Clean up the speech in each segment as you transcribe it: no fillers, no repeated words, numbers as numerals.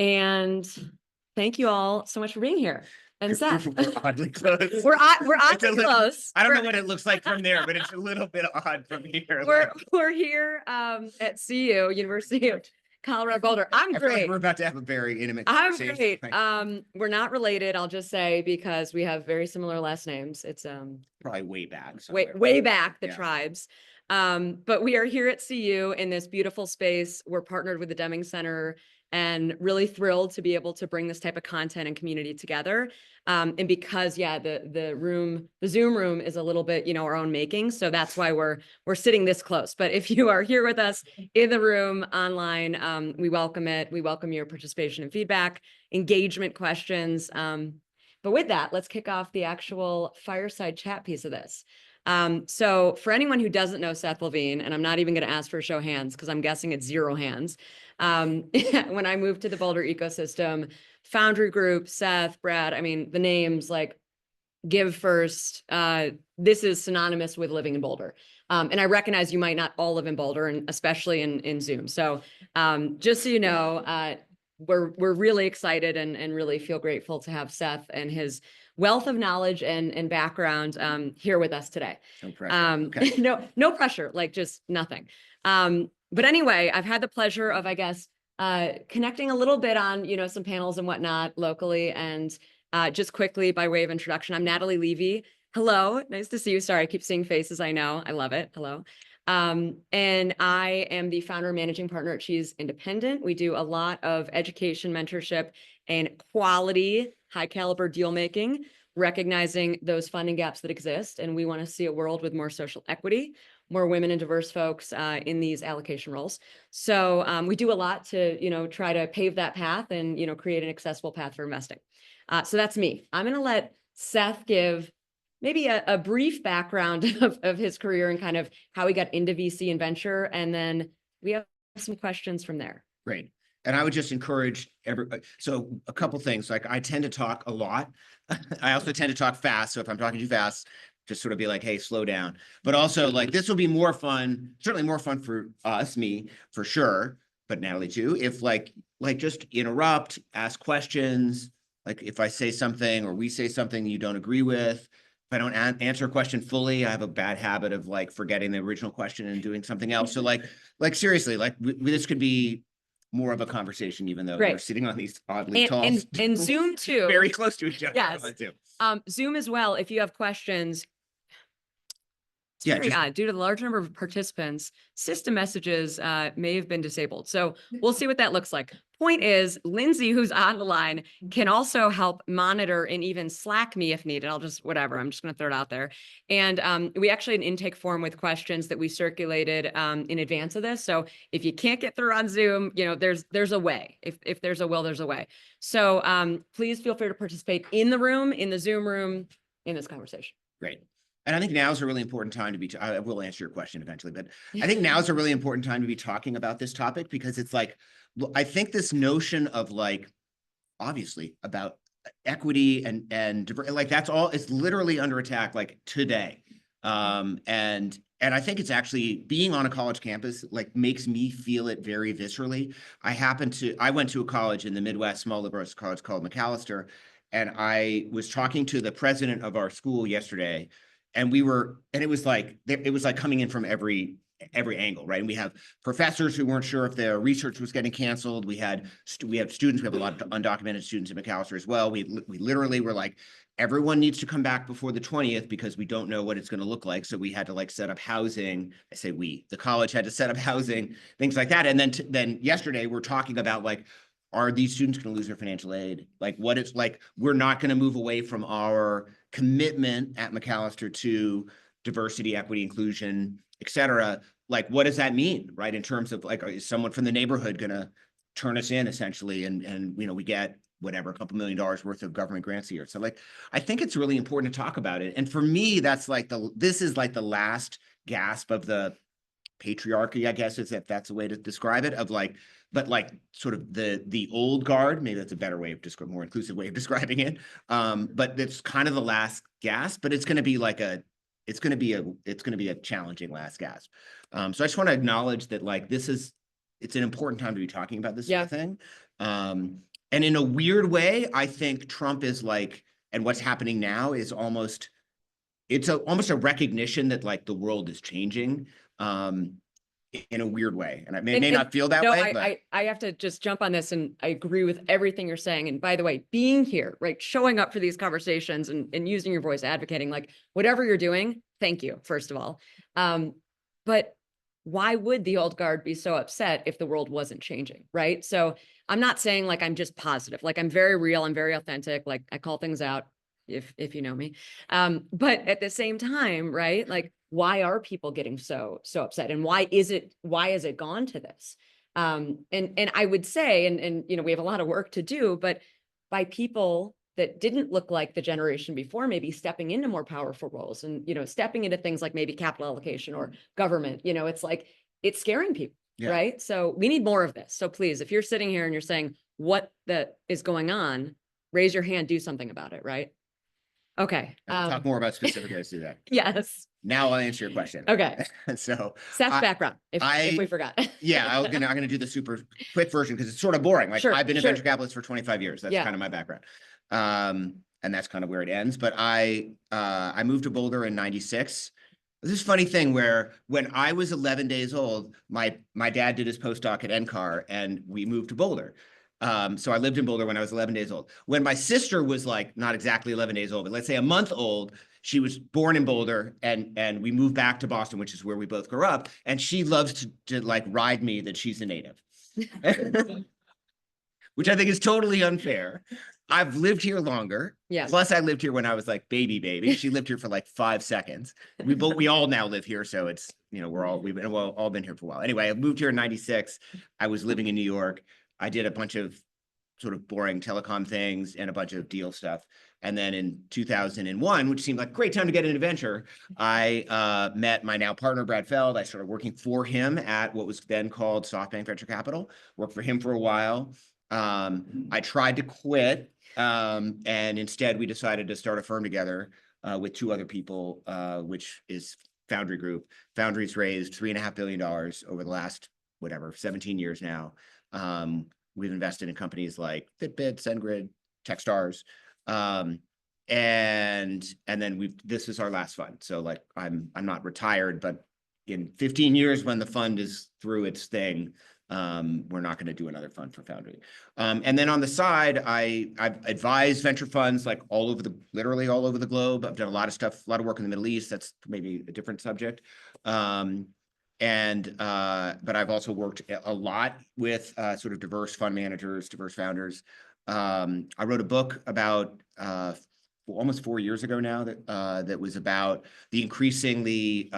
And thank you all so much for being here. And Seth, We're oddly close. we're oddly close. I don't know what it looks like from there, but it's a little bit odd from here. We're here at CU, University of Colorado Boulder. I'm I feel like great. we're about to have a very intimate I'm conversation. great. We're not related, I'll just say, because we have very similar last names. It's probably way back. way back, the Yeah. tribes. But we are here at CU in this beautiful space. We're partnered with the Deming Center and really thrilled to be able to bring this type of content and community together. And because, yeah, the Zoom room is a little bit, our own making. So that's why we're sitting this close. But if you are here with us in the room online, we welcome it. We welcome your participation and feedback, engagement, questions. But with that, let's kick off the actual fireside chat piece of this. So for anyone who doesn't know Seth Levine, and I'm not even going to ask for a show of hands because I'm guessing it's 0 hands. When I moved to the Boulder ecosystem, Foundry Group, Seth, Brad, I mean, the names like Give First, this is synonymous with living in Boulder. And I recognize you might not all live in Boulder, and especially in Zoom. So just so you know, we're really excited and really feel grateful to have Seth and his wealth of knowledge and background here with us today. No pressure. Okay. No pressure, like just nothing. But anyway, I've had the pleasure of, I guess, connecting a little bit on, some panels and whatnot locally. And just quickly, by way of introduction, I'm Natalie Levy. Hello, nice to see you. Sorry, I keep seeing faces. I know, I love it. Hello. And I am the founder and managing partner at She's Independent. We do a lot of education, mentorship, and quality, high caliber deal making, recognizing those funding gaps that exist. And we want to see a world with more social equity, more women and diverse folks in these allocation roles. So we do a lot to, try to pave that path and, create an accessible path for investing. So that's me. I'm going to let Seth give maybe a brief background of his career and kind of how he got into VC and venture. And then we have some questions from there. Great. And I would just encourage everybody. So a couple things, like I tend to talk a lot. I also tend to talk fast. So if I'm talking too fast, just sort of be like, hey, slow down. But also like, this will be more fun, certainly more fun for us, me for sure, but Natalie too. If like just interrupt, ask questions. Like if I say something or we say something you don't agree with, if I don't answer a question fully, I have a bad habit of like forgetting the original question and doing something else. So like seriously, like this could be more of a conversation, even though we're sitting on these oddly tall and Zoom too, very close to each other. Yes. Zoom as well. If you have questions, yeah, very odd. Due to the large number of participants, system messages may have been disabled. So we'll see what that looks like. Point is, Lindsay, who's on the line, can also help monitor and even Slack me if needed. I'm just going to throw it out there. And we actually had an intake form with questions that we circulated in advance of this. So if you can't get through on Zoom, there's a way. If there's a will, there's a way. So please feel free to participate in the room, in the Zoom room, in this conversation. Great. And I think now is a really important time to be, I will answer your question eventually, but I think now is a really important time to be talking about this topic because it's like, I think this notion of like, obviously about equity and like, that's all, it's literally under attack like today. And I think it's actually being on a college campus, like makes me feel it very viscerally. I went to a college in the Midwest, small liberal arts college called Macalester. And I was talking to the president of our school yesterday. And it was like coming in from every angle, right? And we have professors who weren't sure if their research was getting canceled. We have students, we have a lot of undocumented students in Macalester as well. We literally were like, everyone needs to come back before the 20th because we don't know what it's going to look like. So we had to like set up housing. I say the college had to set up housing, things like that. And then yesterday we're talking about like, are these students going to lose their financial aid? Like what it's like, we're not going to move away from our commitment at Macalester to diversity, equity, inclusion, et cetera. Like, what does that mean, right? In terms of like, is someone from the neighborhood going to turn us in essentially? And we get whatever, a couple $1 million worth of government grants a year. So like, I think it's really important to talk about it. And for me, that's like this is like the last gasp of the patriarchy, I guess, if that's a way to describe it, of like, but like sort of the old guard, maybe that's a better way of more inclusive way of describing it. But it's kind of the last gasp, but it's going to be like it's going to be a challenging last gasp. So I just want to acknowledge that like it's an important time to be talking about this sort of thing. And in a weird way, I think Trump is like, and what's happening now is almost, almost a recognition that like the world is changing in a weird way. And I may And not feel that no, way, but I have to just jump on this, and I agree with everything you're saying. And by the way, being here, right, showing up for these conversations and using your voice, advocating, like whatever you're doing, thank you, first of all. But why would the old guard be so upset if the world wasn't changing, right? So I'm not saying like I'm just positive, like I'm very real, I'm very authentic, like I call things out if you know me. But at the same time, right, like why are people getting so upset, and why has it gone to this? And I would say, and you know, we have a lot of work to do, but by people that didn't look like the generation before, maybe stepping into more powerful roles, and you know, stepping into things like maybe capital allocation or government, you know, it's like it's scaring people, right? So we need more of this. So please, if you're sitting here and you're saying what that is going on, raise your hand, do something about it, right? Okay. talk more about specific ways to do that. Yes. Now I'll answer your question. Okay. So Seth's background, if we forgot. Yeah, I'm gonna do the super quick version because it's sort of boring. Like Sure, I've been a sure. venture capitalist for 25 years. That's Yeah. kind of my background. And that's kind of where it ends. But I moved to Boulder in '96. This is a funny thing where when I was 11 days old, my dad did his postdoc at NCAR and we moved to Boulder. So I lived in Boulder when I was 11 days old. When my sister was like, not exactly 11 days old, but let's say a month old, she was born in Boulder and we moved back to Boston, which is where we both grew up. And she loves to like ride me that she's a native, which I think is totally unfair. I've lived here longer. Yeah. Plus I lived here when I was like baby. She lived here for like 5 seconds. We all now live here. So it's, you know, we've all been here for a while. Anyway, I moved here in '96. I was living in New York. I did a bunch of sort of boring telecom things and a bunch of deal stuff. And then in 2001, which seemed like a great time to get into venture, I met my now partner, Brad Feld. I started working for him at what was then called SoftBank Venture Capital, worked for him for a while. I tried to quit, and instead we decided to start a firm together with 2 other people, which is Foundry Group. Foundry's raised $3.5 billion over the last, 17 years now. We've invested in companies like Fitbit, SendGrid, Techstars, and then this is our last fund. So like I'm not retired, but in 15 years when the fund is through its thing, we're not going to do another fund for Foundry. And then on the side, I've advised venture funds like literally all over the globe. I've done a lot of stuff, a lot of work in the Middle East. That's maybe a different subject. But I've also worked a lot with sort of diverse fund managers, diverse founders. I wrote a book about almost 4 years ago now that was about the increasingly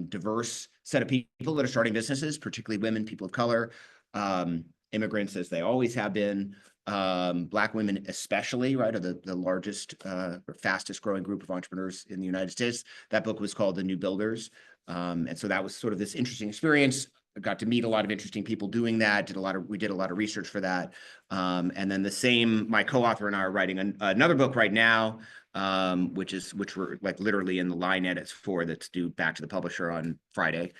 diverse set of people that are starting businesses, particularly women, people of color, immigrants, as they always have been, Black women especially, right, are the largest or fastest growing group of entrepreneurs in the United States. That book was called The New Builders. And so that was sort of this interesting experience. I got to meet a lot of interesting people doing that. We did a lot of research for that. And then my co-author and I are writing another book right now, which we're like literally in the line edits for, that's due back to the publisher on Friday.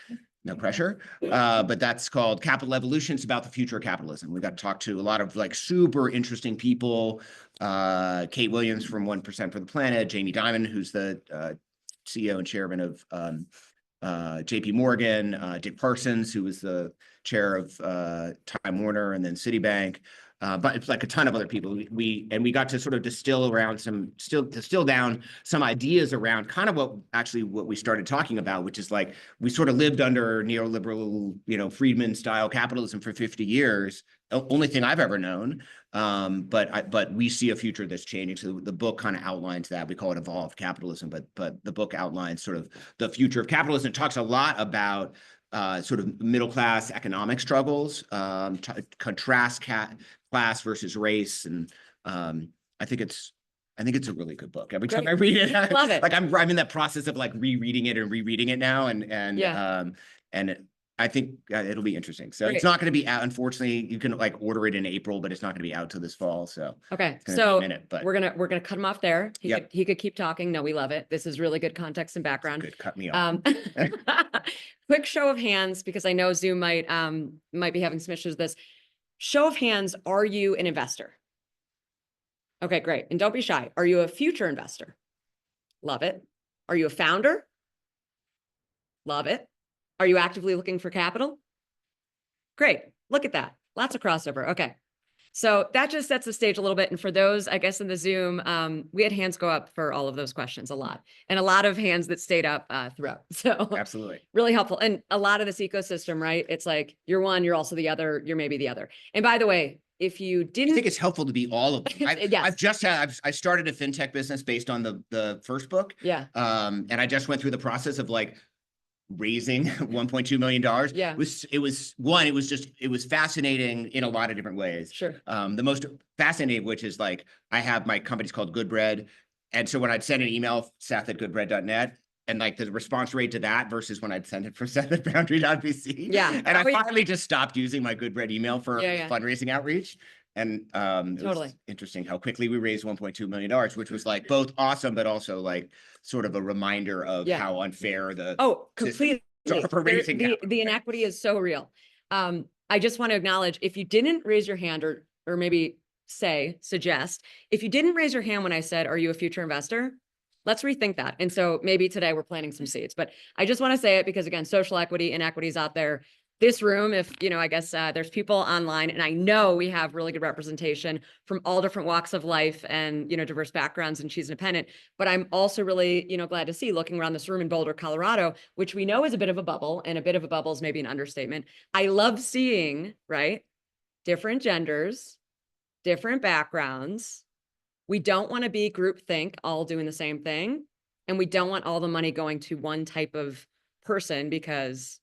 No pressure. But that's called Capital Evolution. It's about the future of capitalism. We got to talk to a lot of like super interesting people. Kate Williams from 1% for the Planet, Jamie Dimon, who's the CEO and chairman of JP Morgan, Dick Parsons, who was the chair of Time Warner and then Citibank, but it's like a ton of other people. We got to sort of distill down some ideas around kind of what we started talking about, which is like we sort of lived under neoliberal, Friedman style capitalism for 50 years. Only thing I've ever known. But we see a future that's changing. So the book kind of outlines that. We call it evolved capitalism, but the book outlines sort of the future of capitalism. It talks a lot about sort of middle class economic struggles, contrast class versus race, and I think it's a really good book. Every time I read it, love it. Like I'm in that process of like rereading it and rereading it now, and I think it'll be interesting. So It's not going to be out. Unfortunately, you can like order it in April, but it's not going to be out till this fall. So okay, so we're gonna cut him off there. He could keep talking. No, we love it. This is really good context and background. Good, cut me off. Quick show of hands, because I know Zoom might be having some issues with this. Show of hands, are you an investor? Okay, great. And don't be shy. Are you a future investor? Love it. Are you a founder? Love it. Are you actively looking for capital? Great. Look at that. Lots of crossover. Okay. So that just sets the stage a little bit. And for those, I guess, in the Zoom, we had hands go up for all of those questions, a lot, and a lot of hands that stayed up throughout. So Absolutely. really helpful. And a lot of this ecosystem, right? It's like you're one, you're also the other, you're maybe the other. And by the way, if you I didn't, think it's helpful to be all of them. Yes. I started a fintech business based on the first book. Yeah. And I just went through the process of like raising $1.2 million. Yeah. It was fascinating in a lot of different ways. Sure. The most fascinating, which is like, I have my company's called Goodbread. And so when I'd send an email, Seth@goodbread.net, and like the response rate to that versus when I'd send it for Seth@Foundry.vc. Yeah. And I finally just stopped using my Goodbread email for fundraising outreach. And it was interesting how quickly we raised $1.2 million, which was like both awesome, but also like sort of a reminder of how unfair the completely for raising the inequity is so real. I just want to acknowledge, if you didn't raise your hand or maybe suggest, if you didn't raise your hand when I said, are you a future investor? Let's rethink that. And so maybe today we're planting some seeds, but I just want to say it because, again, social equity, inequities out there. This room, if, I guess there's people online, and I know we have really good representation from all different walks of life and, diverse backgrounds, and she's independent. But I'm also really, glad to see, looking around this room in Boulder, Colorado, which we know is a bit of a bubble, and a bit of a bubble is maybe an understatement. I love seeing, right, different genders, different backgrounds. We don't want to be groupthink, all doing the same thing. And we don't want all the money going to one type of person because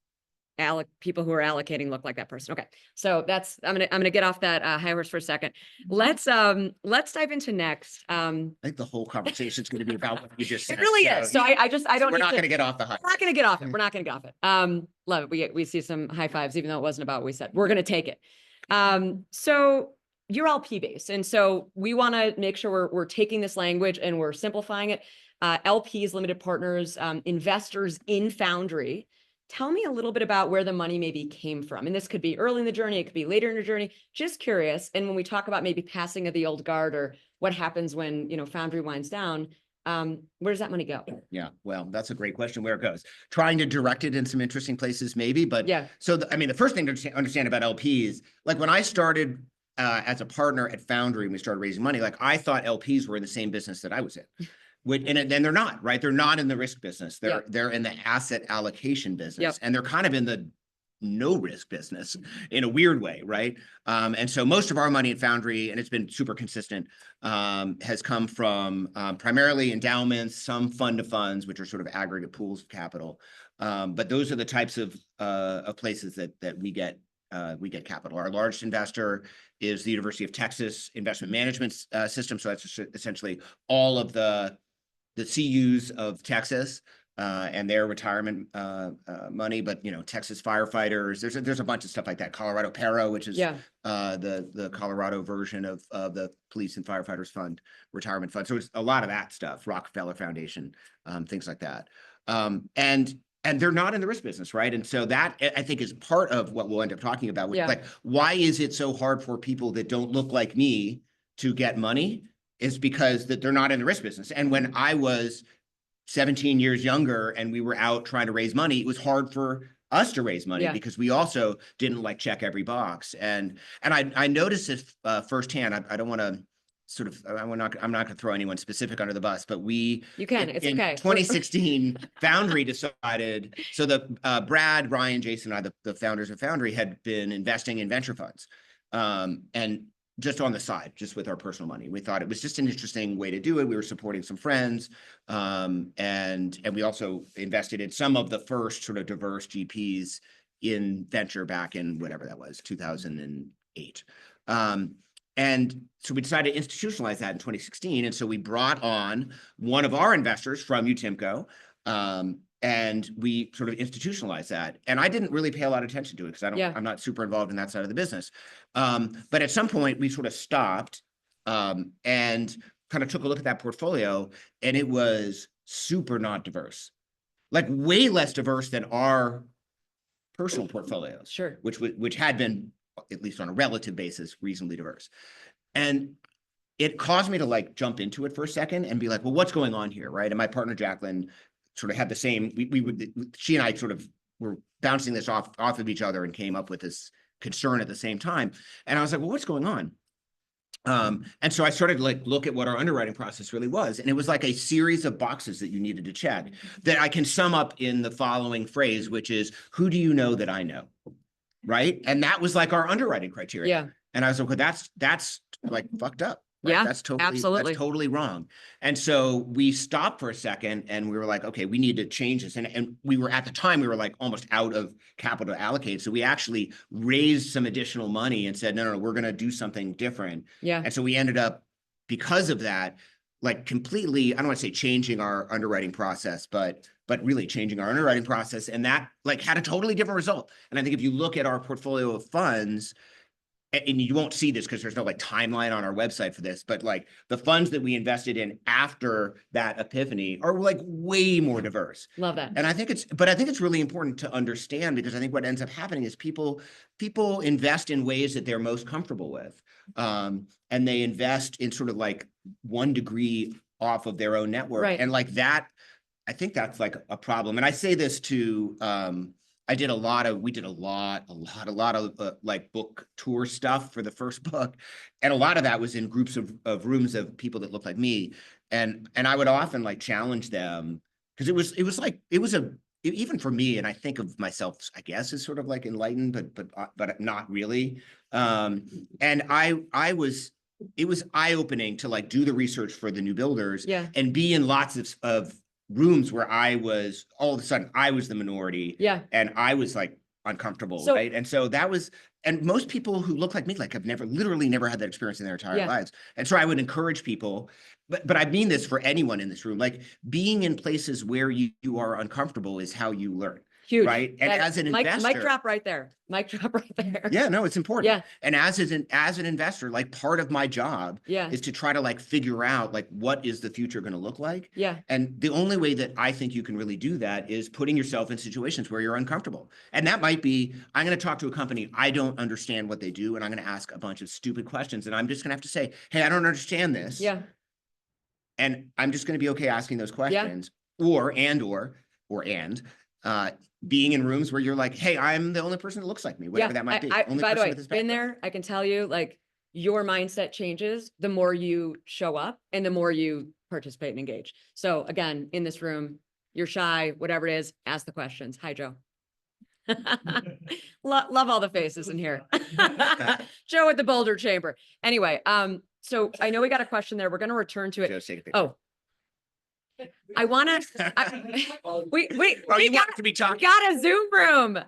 people who are allocating look like that person. Okay. So that's, I'm gonna get off that high horse for a second. Let's dive into next. I think the whole conversation is going to be about what you just said. It really is. So I don't. We're not going to get off the high. We're not going to get off it. We're not going to get off it. Love it. We see some high fives, even though it wasn't about what we said. We're going to take it. So you're LP based, and so we want to make sure we're taking this language and we're simplifying it. LPs, limited partners, investors in Foundry. Tell me a little bit about where the money maybe came from. And this could be early in the journey, it could be later in the journey, just curious. And when we talk about maybe passing of the old guard or what happens when, Foundry winds down, where does that money go? Yeah, well, that's a great question, where it goes. Trying to direct it in some interesting places maybe, but so the first thing to understand about LPs, like when I started as a partner at Foundry and we started raising money, like I thought LPs were in the same business that I was in. And they're not, right? They're not in the risk business. They're in the asset allocation business, and they're kind of in the no risk business in a weird way, right? And so most of our money at Foundry, and it's been super consistent, has come from primarily endowments, some fund of funds, which are sort of aggregate pools of capital. But those are the types of places that we get capital. Our largest investor is the University of Texas Investment Management System. So that's essentially all of the CUs of Texas and their retirement money, but Texas firefighters, there's a bunch of stuff like that. Colorado Para, which is the Colorado version of the Police and Firefighters Fund, retirement fund. So it's a lot of that stuff, Rockefeller Foundation, things like that. And they're not in the risk business, right? And so that, I think, is part of what we'll end up talking about. Like, why is it so hard for people that don't look like me to get money? Is because that they're not in the risk business. And when I was 17 years younger and we were out trying to raise money, it was hard for us to raise money because we also didn't like check every box. And I noticed this firsthand. I don't want to sort of, I'm not going to throw anyone specific under the bus, but it's okay. 2016, Foundry decided, so the Brad, Ryan, Jason, and I, the founders of Foundry, had been investing in venture funds. And just on the side, just with our personal money. We thought it was just an interesting way to do it. We were supporting some friends, and we also invested in some of the first sort of diverse GPs in venture back in whatever that was, 2008. And so we decided to institutionalize that in 2016. And so we brought on one of our investors from UTIMCO, and we sort of institutionalized that. And I didn't really pay a lot of attention to it because I'm not super involved in that side of the business. But at some point we sort of stopped and kind of took a look at that portfolio, and it was super not diverse, like way less diverse than our personal portfolios, which had been, at least on a relative basis, reasonably diverse. And it caused me to like jump into it for a second and be like, well, what's going on here, right? And my partner Jacqueline sort of had the same. She and I sort of were bouncing this off of each other and came up with this concern at the same time. And I was like, well, what's going on? And so I started to like look at what our underwriting process really was. And it was like a series of boxes that you needed to check that I can sum up in the following phrase, which is, who do you know that I know? Right. And that was like our underwriting criteria. Yeah. And I was like, well, that's like fucked up. Right? Yeah, That's absolutely. That's totally wrong. And so we stopped for a second and we were like, okay, we need to change this. And we were at the time, we were like almost out of capital to allocate. So we actually raised some additional money and said, no, we're going to do something different. Yeah. And so we ended up, because of that, like completely, I don't want to say changing our underwriting process, but really changing our underwriting process. And that like had a totally different result. And I think if you look at our portfolio of funds, and you won't see this because there's no like timeline on our website for this, but like the funds that we invested in after that epiphany are like way more diverse. Love that. And I think it's really important to understand, because I think what ends up happening is people invest in ways that they're most comfortable with. And they invest in sort of like 1 degree off of their own network. Right. And like that, I think that's like a problem. And I say this to, we did a lot of like book tour stuff for the first book. And a lot of that was in groups of rooms of people that looked like me. And I would often like challenge them, because it was even for me, and I think of myself, I guess, as sort of like enlightened, but not really. And it was eye-opening to like do the research for the new builders, Yeah. and be in lots of rooms where I was, all of a sudden I was the minority. Yeah. And I was like uncomfortable. So, right. And so that was, and most people who look like me, like have literally never had that experience in their entire lives. And so I would encourage people, but I mean this for anyone in this room, like being in places where you are uncomfortable is how you learn. Huge. Right. And as an investor, mic drop right there. Mic drop right there. Yeah, no, it's important. Yeah. And as an investor, like part of my job is to try to like figure out like what is the future going to look like. Yeah. And the only way that I think you can really do that is putting yourself in situations where you're uncomfortable. And that might be, I'm going to talk to a company, I don't understand what they do, and I'm going to ask a bunch of stupid questions, and I'm just going to have to say, hey, I don't understand this. Yeah. And I'm just going to be okay asking those questions. Or being in rooms where you're like, hey, I'm the only person that looks like me, whatever that might be. By the way, been there, I can tell you, like, your mindset changes the more you show up and the more you participate and engage. So again, in this room, you're shy, whatever it is, ask the questions. Hi, Joe. Love all the faces in here. Joe at the Boulder Chamber. Anyway, so I know we got a question there. We're going to return to it. Joe's taking a picture. Oh, I want to, we want it to be talking. got a Zoom room.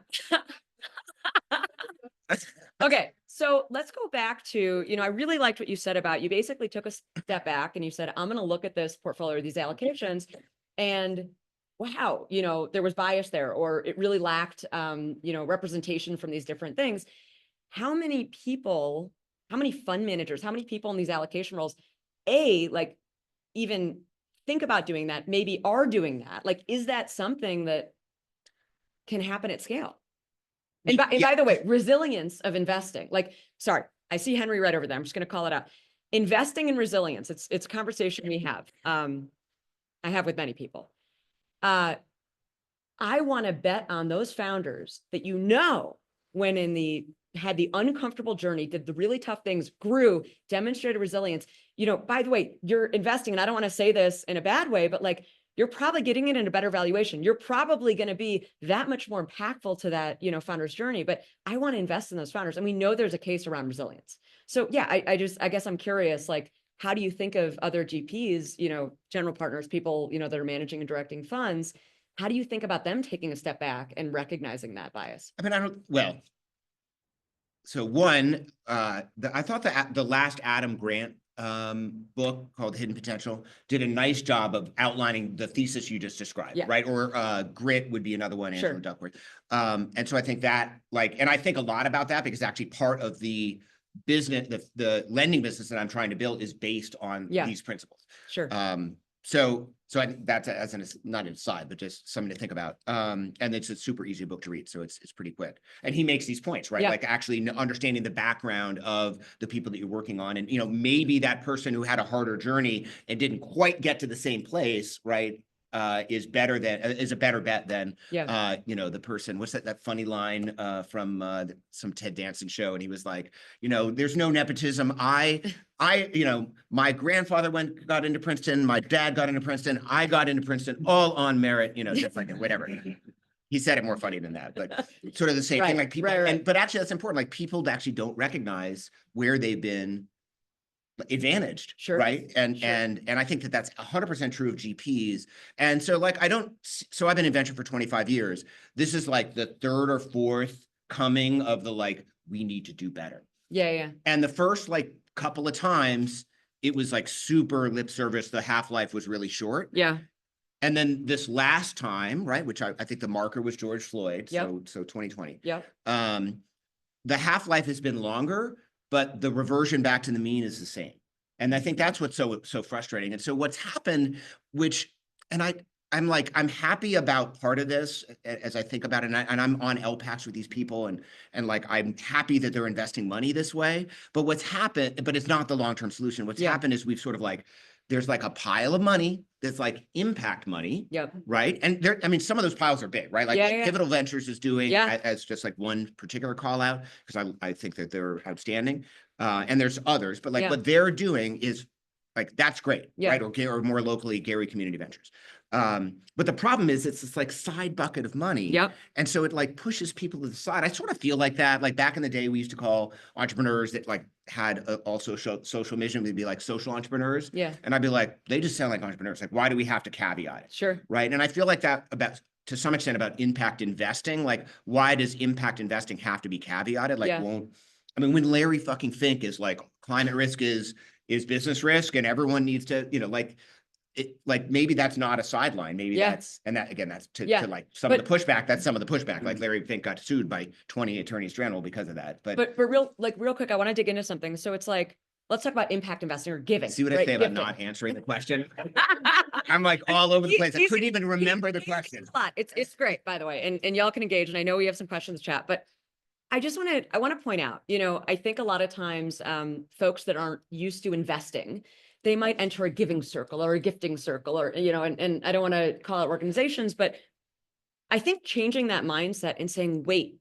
Okay. So let's go back to, I really liked what you said about, you basically took a step back and you said, I'm going to look at this portfolio, these allocations, and wow, there was bias there, or it really lacked, representation from these different things. How many people, how many fund managers, how many people in these allocation roles, like even think about doing that, maybe are doing that? Like, is that something that can happen at scale? And by the way, resilience of investing, like, sorry, I see Henry right over there. I'm just going to call it out. Investing in resilience. It's a conversation we have. I have with many people. I want to bet on those founders that, when had the uncomfortable journey, did the really tough things, grew, demonstrated resilience. By the way, you're investing, and I don't want to say this in a bad way, but like, you're probably getting it in a better valuation. You're probably going to be that much more impactful to that, founder's journey. But I want to invest in those founders. And we know there's a case around resilience. So yeah, I guess I'm curious, like, how do you think of other GPs, general partners, people, that are managing and directing funds? How do you think about them taking a step back and recognizing that bias? I mean, so one, I thought the last Adam Grant book called Hidden Potential did a nice job of outlining the thesis you just described, right? Or Grit would be another one, Angela Duckworth. And so I think that, and I think a lot about that, because actually part of the business, the lending business that I'm trying to build is based on these principles. Sure. So I think that's as not an aside, but just something to think about. And it's a super easy book to read, so it's pretty quick. And he makes these points, right? Yeah. Like actually understanding the background of the people that you're working on, and maybe that person who had a harder journey and didn't quite get to the same place, right? Is a better bet than the person. What's that funny line from some Ted Danson show? And he was like, there's no nepotism. My grandfather got into Princeton, my dad got into Princeton, I got into Princeton, all on merit, just like whatever. He said it more funny than that, but sort of the same thing. Like people, but actually that's important. Like people actually don't recognize where they've been advantaged, right? And I think that's 100% true of GPs. And so like so I've been in venture for 25 years. This is like the third or fourth coming of the we need to do better. Yeah. And the first couple of times it was super lip service. The half-life was really short. Yeah. And then this last time, right, which I think the marker was George Floyd. Yep. So 2020. Yep. The half-life has been longer, but the reversion back to the mean is the same. And I think that's what's so frustrating. And so what's happened, I'm happy about part of this as I think about it, and I'm on LPACs with these people, and I'm happy that they're investing money this way. But what's happened, but it's not the long-term solution. What's happened is we've sort of there's a pile of money that's impact money, right? And some of those piles are big, right? Pivotal Ventures is doing as just one particular call out, because I think that they're outstanding. And there's others, but what they're doing is that's great, right? Or more locally, Gary Community Ventures. But the problem is it's this side bucket of money. And so it pushes people to the side. I sort of feel like that. Back in the day, we used to call entrepreneurs that had also social mission, we'd be social entrepreneurs. And I'd be they just sound like entrepreneurs. Why do we have to caveat it? Sure. Right. And I feel like that to some extent about impact investing. Why does impact investing have to be caveated? When Larry fucking Fink is climate risk is business risk, and everyone needs to, maybe that's not a sideline. Maybe that's, and that again, that's to some of the pushback. That's some of the pushback. Larry Fink got sued by 20 attorneys general because of that. But real quick, I want to dig into something. So it's let's talk about impact investing or giving. See what I say about not answering the question? I'm all over the place. I couldn't even remember the question. It's great, by the way, and y'all can engage. And I know we have some questions in the chat, but I want to point out, I think a lot of times folks that aren't used to investing, they might enter a giving circle or a gifting circle, or, and I don't want to call out organizations, but I think changing that mindset and saying, wait,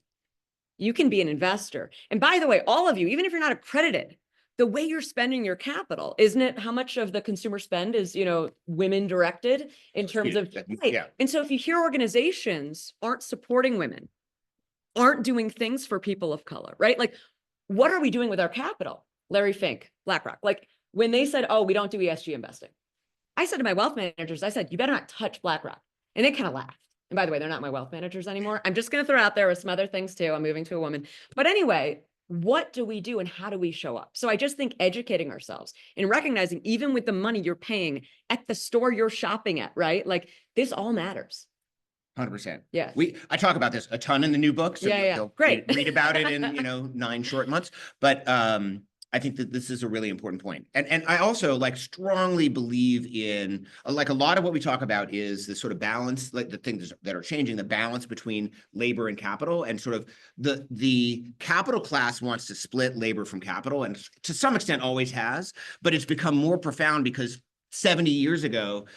you can be an investor. And by the way, all of you, even if you're not accredited, the way you're spending your capital, isn't it? How much of the consumer spend is, women directed in terms of, And so if you hear organizations aren't supporting women, aren't doing things for people of color, right? What are we doing with our capital? Larry Fink, BlackRock, when they said, oh, we don't do ESG investing, I said to my wealth managers, I said, you better not touch BlackRock. And they kind of laughed. And by the way, they're not my wealth managers anymore. I'm just going to throw out there with some other things too. I'm moving to a woman. But anyway, what do we do and how do we show up? So I just think educating ourselves and recognizing, even with the money you're paying at the store you're shopping at, right? This all matters. 100%. Yeah. I talk about this a ton in the new book. So great. Read about it in 9 short months. But I think that this is a really important point. And I also strongly believe in a lot of what we talk about is the sort of balance, the things that are changing, the balance between labor and capital, and sort of the capital class wants to split labor from capital, and to some extent always has, but it's become more profound because 70 years ago,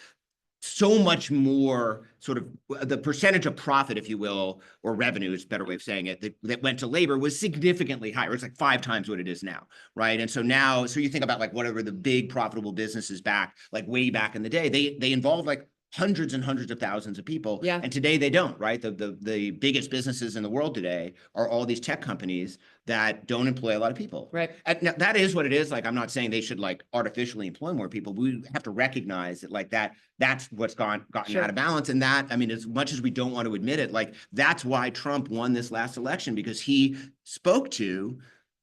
so much more sort of the percentage of profit, if you will, or revenue is a better way of saying it, that went to labor was significantly higher. It's 5 times what it is now, right? And so now, you think about whatever the big profitable businesses back, way back in the day, they involve hundreds and hundreds of thousands of people. And today they don't, right? The biggest businesses in the world today are all these tech companies that don't employ a lot of people. Right. And now, that is what it is. I'm not saying they should artificially employ more people. We have to recognize that that's what's gotten out of balance. And that, as much as we don't want to admit it, that's why Trump won this last election, because he spoke to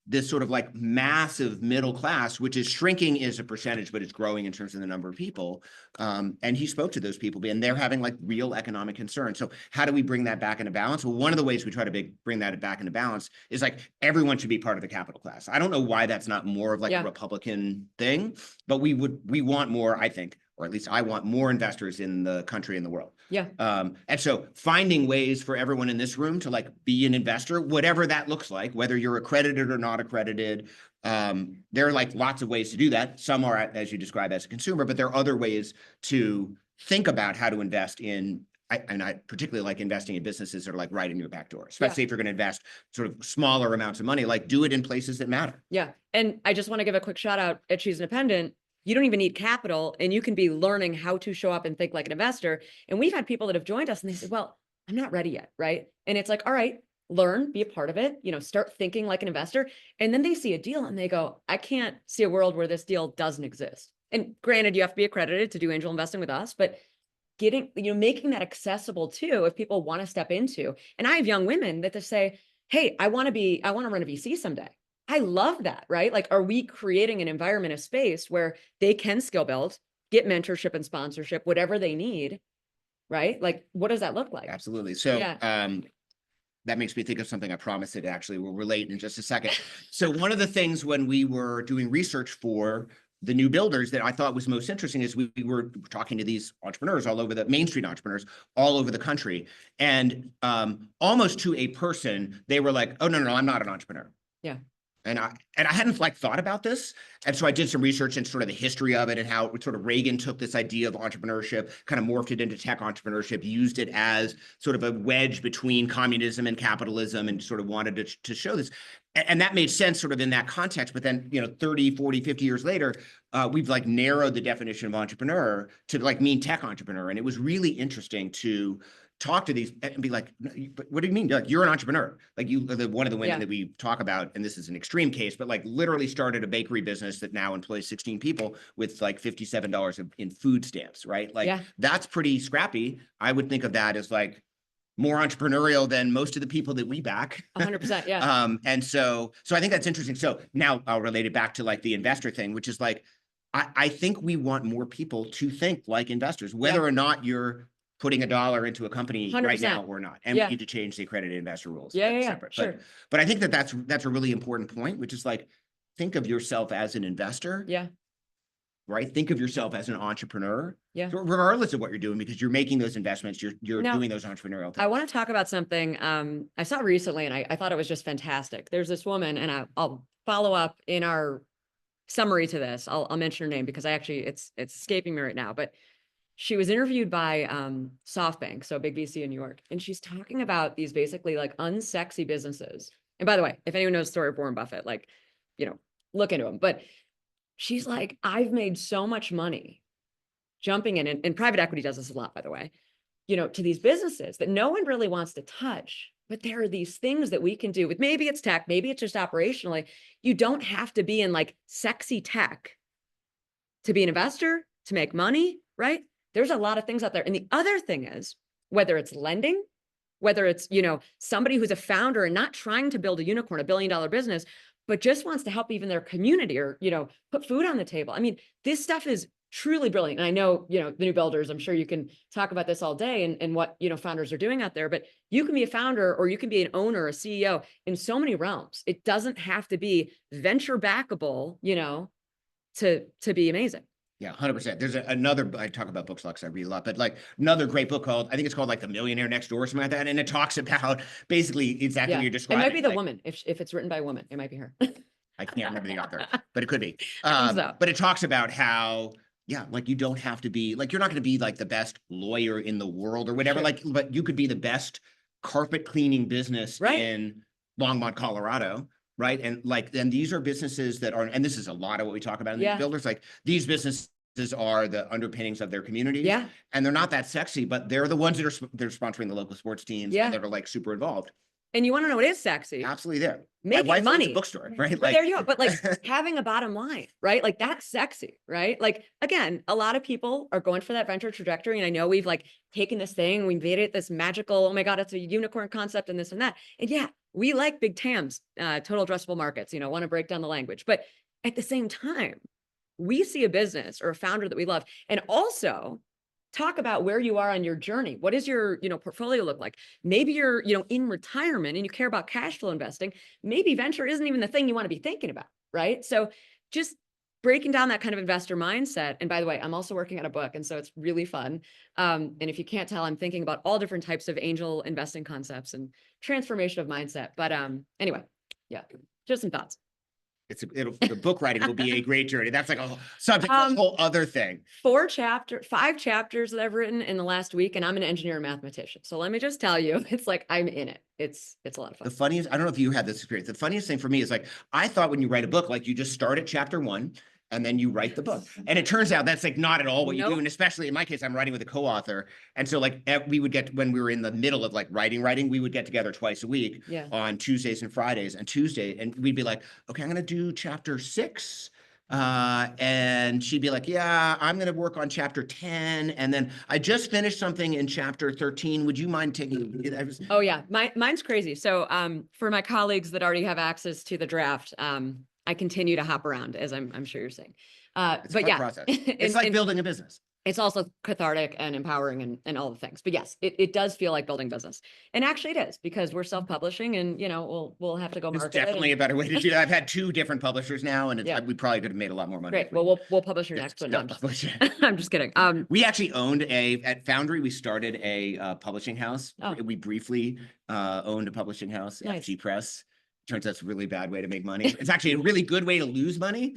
this sort of massive middle class, which is shrinking as a percentage, but it's growing in terms of the number of people. And he spoke to those people, and they're having real economic concerns. So how do we bring that back into balance? Well, one of the ways we try to bring that back into balance is everyone should be part of the capital class. I don't know why that's not more of a Republican thing, but we want more, I think, or at least I want more investors in the country and the world. Yeah. And so finding ways for everyone in this room to like be an investor, whatever that looks like, whether you're accredited or not accredited, there are like lots of ways to do that. Some are, as you describe, as a consumer, but there are other ways to think about how to invest in. I particularly like investing in businesses that are like right in your back door, especially if you're going to invest sort of smaller amounts of money, like do it in places that matter. Yeah. And I just want to give a quick shout out at She's Independent. You don't even need capital, and you can be learning how to show up and think like an investor. And we've had people that have joined us and they said, well, I'm not ready yet. Right. And it's like, all right, learn, be a part of it, start thinking like an investor. And then they see a deal and they go, I can't see a world where this deal doesn't exist. And granted, you have to be accredited to do angel investing with us, but making that accessible too, if people want to step into. And I have young women that just say, hey, I want to run a VC someday. I love that, right? Like, are we creating an environment, a space where they can skill build, get mentorship and sponsorship, whatever they need, right? Like, what does that look like? Absolutely. So that makes me think of something I promised it actually will relate in just a second. So one of the things when we were doing research for the new builders that I thought was most interesting is we were talking to these entrepreneurs all over the Main Street entrepreneurs all over the country. And almost to a person, they were like, oh, no, I'm not an entrepreneur. Yeah. And I hadn't like thought about this. And so I did some research into sort of the history of it and how sort of Reagan took this idea of entrepreneurship, kind of morphed it into tech entrepreneurship, used it as sort of a wedge between communism and capitalism, and sort of wanted to show this. And that made sense sort of in that context. But then, 30, 40, 50 years later, we've like narrowed the definition of entrepreneur to like mean tech entrepreneur. And it was really interesting to talk to these and be like, but what do you mean? Like, you're an entrepreneur. Like one of the women that we talk about, and this is an extreme case, but like literally started a bakery business that now employs 16 people with like $57 in food stamps, right? Like that's pretty scrappy. I would think of that as like more entrepreneurial than most of the people that we back. 100%. Yeah. And so I think that's interesting. So now I'll relate it back to like the investor thing, which is like, I think we want more people to think like investors, whether or not you're putting $1 into a company 100%. right now or not. And we need to change the accredited investor rules. Separate. Sure. But I think that's a really important point, which is like, think of yourself as an investor. Yeah. Right? Think of yourself as an entrepreneur. Yeah. So regardless of what you're doing, because you're making those investments, you're doing those entrepreneurial things. I want to talk about something I saw recently, and I thought it was just fantastic. There's this woman, and I'll follow up in our summary to this. I'll mention her name because it's escaping me right now, but she was interviewed by SoftBank, so a big VC in New York, and she's talking about these basically like unsexy businesses. And by the way, if anyone knows the story of Warren Buffett, like, look into him. But she's like, I've made so much money jumping in, and private equity does this a lot, by the way, to these businesses that no one really wants to touch. But there are these things that we can do with, maybe it's tech, maybe it's just operationally. You don't have to be in like sexy tech to be an investor, to make money, right? There's a lot of things out there. And the other thing is, whether it's lending, whether it's, somebody who's a founder and not trying to build a unicorn, $1 billion business, but just wants to help even their community or, put food on the table. I mean, this stuff is truly brilliant. And I know, the new builders, I'm sure you can talk about this all day and what, founders are doing out there, but you can be a founder or you can be an owner, a CEO in so many realms. It doesn't have to be venture backable, to be amazing. Yeah, 100%. There's another, I talk about books like I read a lot, but like another great book I think it's called like The Millionaire Next Door or something like that. And it talks about basically exactly what you're describing. It might be the woman. If it's written by a woman, it might be her. I can't remember the author, but it could be. But it talks about how, like you don't have to be, like you're not going to be like the best lawyer in the world or whatever, but you could be the best carpet cleaning business in Longmont, Colorado. Right. And these are businesses that are, and this is a lot of what we talk about in these builders, like these businesses are the underpinnings of their communities. Yeah. And they're not that sexy, but they're the ones that they're sponsoring the local sports teams that are like super involved. And you want to know what is sexy? Absolutely there. Making money. Owns a bookstore, right? But there you go. But like having a bottom line, right? Like that's sexy, right? Like, again, a lot of people are going for that venture trajectory. And I know we've like taken this thing, we made it this magical, oh my God, it's a unicorn concept and this and that. And we like big TAMs, total addressable markets, want to break down the language. But at the same time, we see a business or a founder that we love. And also talk about where you are on your journey. What does your, portfolio look like? Maybe you're, in retirement and you care about cash flow investing. Maybe venture isn't even the thing you want to be thinking about, right? So just breaking down that kind of investor mindset. And by the way, I'm also working on a book, and so it's really fun. And if you can't tell, I'm thinking about all different types of angel investing concepts and transformation of mindset. But anyway, yeah, just some thoughts. The book writing will be a great journey. That's like a subject for a whole other thing. 5 chapters that I've written in the last week, and I'm an engineer and mathematician. So let me just tell you, it's like I'm in it. It's a lot of fun. The funniest, I don't know if you had this experience. The funniest thing for me is like, I thought when you write a book, like you just start at chapter 1 and then you write the book. And it turns out that's like not at all what you do. And especially in my case, I'm writing with a co-author. And so like we would get, when we were in the middle of like writing, we would get together twice a week on Tuesdays and Fridays, and we'd be like, okay, I'm going to do chapter 6. And she'd be like, yeah, I'm going to work on chapter 10. And then I just finished something in chapter 13. Would you mind taking it? Oh yeah. Mine's crazy. So, for my colleagues that already have access to the draft, I continue to hop around, as I'm sure you're saying. It's a fun process. It's like building a business. It's also cathartic and empowering and all the things. But yes, it does feel like building business. And actually it is, because we're self-publishing, and we'll have to go market. It's definitely a better way to do that. I've had 2 different publishers now, and we probably could have made a lot more money. Great. Well, we'll publish your next one. No, I'm just kidding. We actually owned at Foundry, we started a publishing house. Oh. We briefly owned a publishing house, Nice. FG Press. Turns out it's a really bad way to make money. It's actually a really good way to lose money.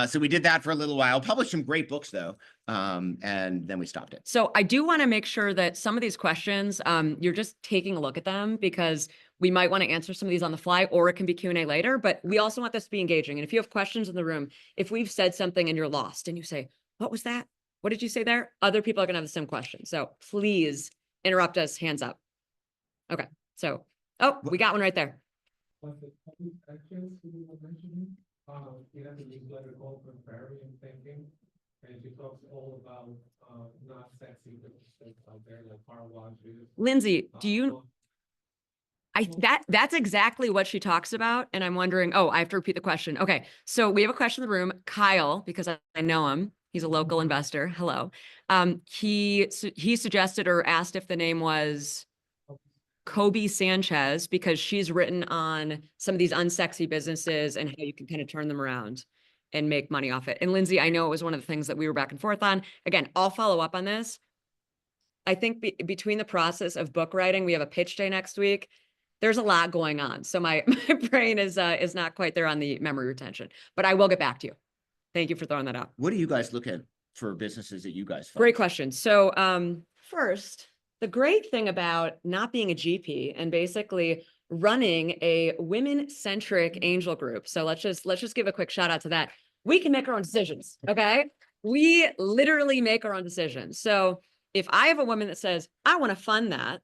So we did that for a little while, published some great books though. And then we stopped it. So I do want to make sure that some of these questions, you're just taking a look at them, because we might want to answer some of these on the fly, or it can be Q&A later, but we also want this to be engaging. And if you have questions in the room, if we've said something and you're lost and you say, what was that? What did you say there? Other people are going to have the same question. So please interrupt us, hands up. Okay. So, we got one right there. But the public actions you were mentioning, we have a newsletter called Contrarian Thinking, and she talks all about not sexy businesses out there like car washes. Lindsay, do you? That's exactly what she talks about, and I'm wondering. Oh, I have to repeat the question. Okay, so we have a question in the room. Kyle, because I know him, he's a local investor. Hello. He suggested or asked if the name was Kobe Sanchez, because she's written on some of these unsexy businesses and how you can kind of turn them around and make money off it. And Lindsay, I know it was one of the things that we were back and forth on. Again, I'll follow up on this. I think between the process of book writing, we have a pitch day next week. There's a lot going on. So my brain is not quite there on the memory retention, but I will get back to you. Thank you for throwing that out. What do you guys look at for businesses that you guys fund? Great question. So first, the great thing about not being a GP and basically running a women-centric angel group. So let's just give a quick shout out to that. We can make our own decisions. Okay. We literally make our own decisions. So if I have a woman that says, I want to fund that,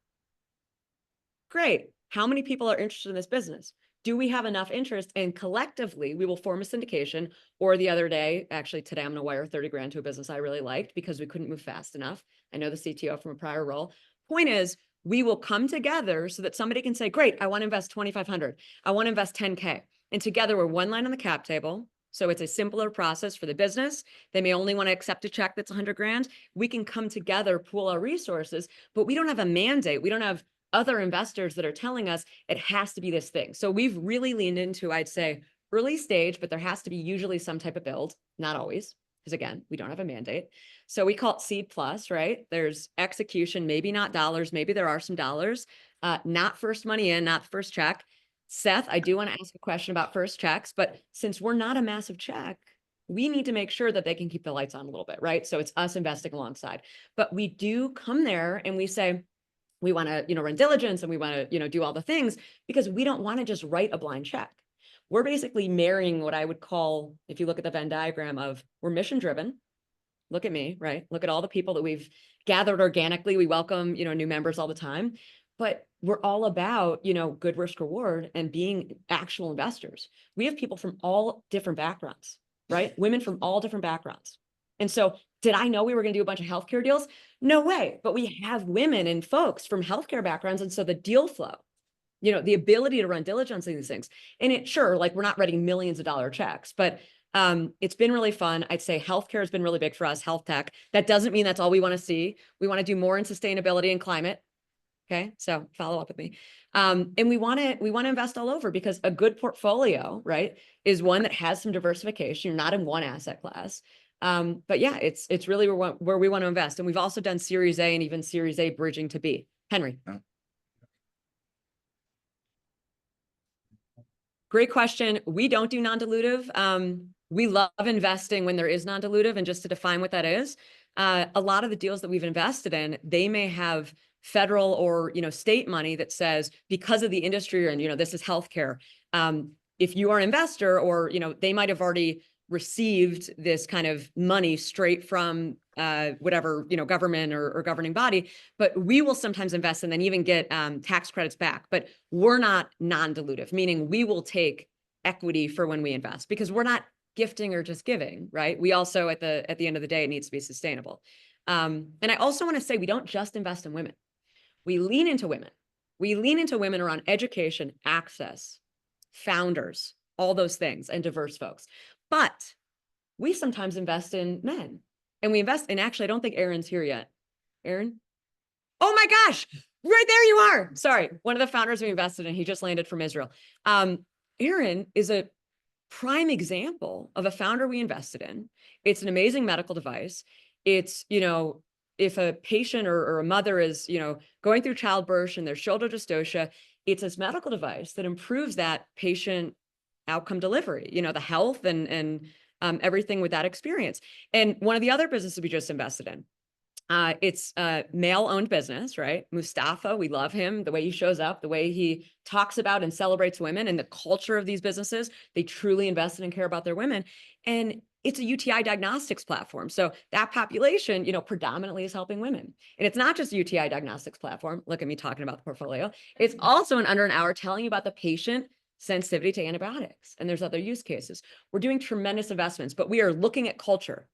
great. How many people are interested in this business? Do we have enough interest? And collectively, we will form a syndication. Or the other day, actually today, I'm going to wire 30 grand to a business I really liked because we couldn't move fast enough. I know the CTO from a prior role. Point is, we will come together so that somebody can say, great, I want to invest 2,500. I want to invest 10K. And together we're one line on the cap table. So it's a simpler process for the business. They may only want to accept a check that's 100 grand. We can come together, pool our resources, but we don't have a mandate. We don't have other investors that are telling us it has to be this thing. So we've really leaned into, I'd say, early stage, but there has to be usually some type of build, not always, because again, we don't have a mandate. So we call it seed plus, right? There's execution, maybe not dollars, maybe there are some dollars, not first money in, not first check. Seth, I do want to ask a question about first checks, but since we're not a massive check, we need to make sure that they can keep the lights on a little bit, right? So it's us investing alongside, but we do come there and we say, we want to, run diligence and we want to, do all the things, because we don't want to just write a blind check. We're basically marrying what I would call, if you look at the Venn diagram of, we're mission driven. Look at me, right? Look at all the people that we've gathered organically. We welcome, new members all the time, but we're all about, good risk reward and being actual investors. We have people from all different backgrounds, right? Women from all different backgrounds. And so did I know we were going to do a bunch of healthcare deals? No way. But we have women and folks from healthcare backgrounds. And so the deal flow, the ability to run diligence on these things. And we're not writing millions of dollar checks, but it's been really fun. I'd say healthcare has been really big for us, health tech. That doesn't mean that's all we want to see. We want to do more in sustainability and climate. Okay, so follow up with me. And we want to invest all over, because a good portfolio, right, is one that has some diversification. You're not in one asset class. But yeah, it's really where we want to invest. And we've also done Series A and even Series A bridging to B. Henry. Oh. Great question. We don't do non-dilutive. We love investing when there is non-dilutive. And just to define what that is, a lot of the deals that we've invested in, they may have federal or, state money that says, because of the industry you're in, this is healthcare. If you are an investor, or, they might have already received this kind of money straight from whatever, government or governing body, but we will sometimes invest and then even get tax credits back. But we're not non-dilutive, meaning we will take equity for when we invest, because we're not gifting or just giving, right? We also, at the end of the day, it needs to be sustainable. And I also want to say, we don't just invest in women. We lean into women. We lean into women around education, access, founders, all those things, and diverse folks. But we sometimes invest in men, and we invest in, actually, I don't think Aaron's here yet. Aaron? Oh my gosh, right there you are. Sorry. One of the founders we invested in, he just landed from Israel. Aaron is a prime example of a founder we invested in. It's an amazing medical device. It's, if a patient or a mother is, going through childbirth and there's shoulder dystocia, it's this medical device that improves that patient outcome delivery, the health and everything with that experience. And one of the other businesses we just invested in, it's a male-owned business, right? Mustafa, we love him, the way he shows up, the way he talks about and celebrates women, and the culture of these businesses. They truly invest in and care about their women. And it's a UTI diagnostics platform. So that population, predominantly is helping women. And it's not just a UTI diagnostics platform. Look at me talking about the portfolio. It's also in under an hour telling you about the patient sensitivity to antibiotics. And there's other use cases. We're doing tremendous investments, but we are looking at culture.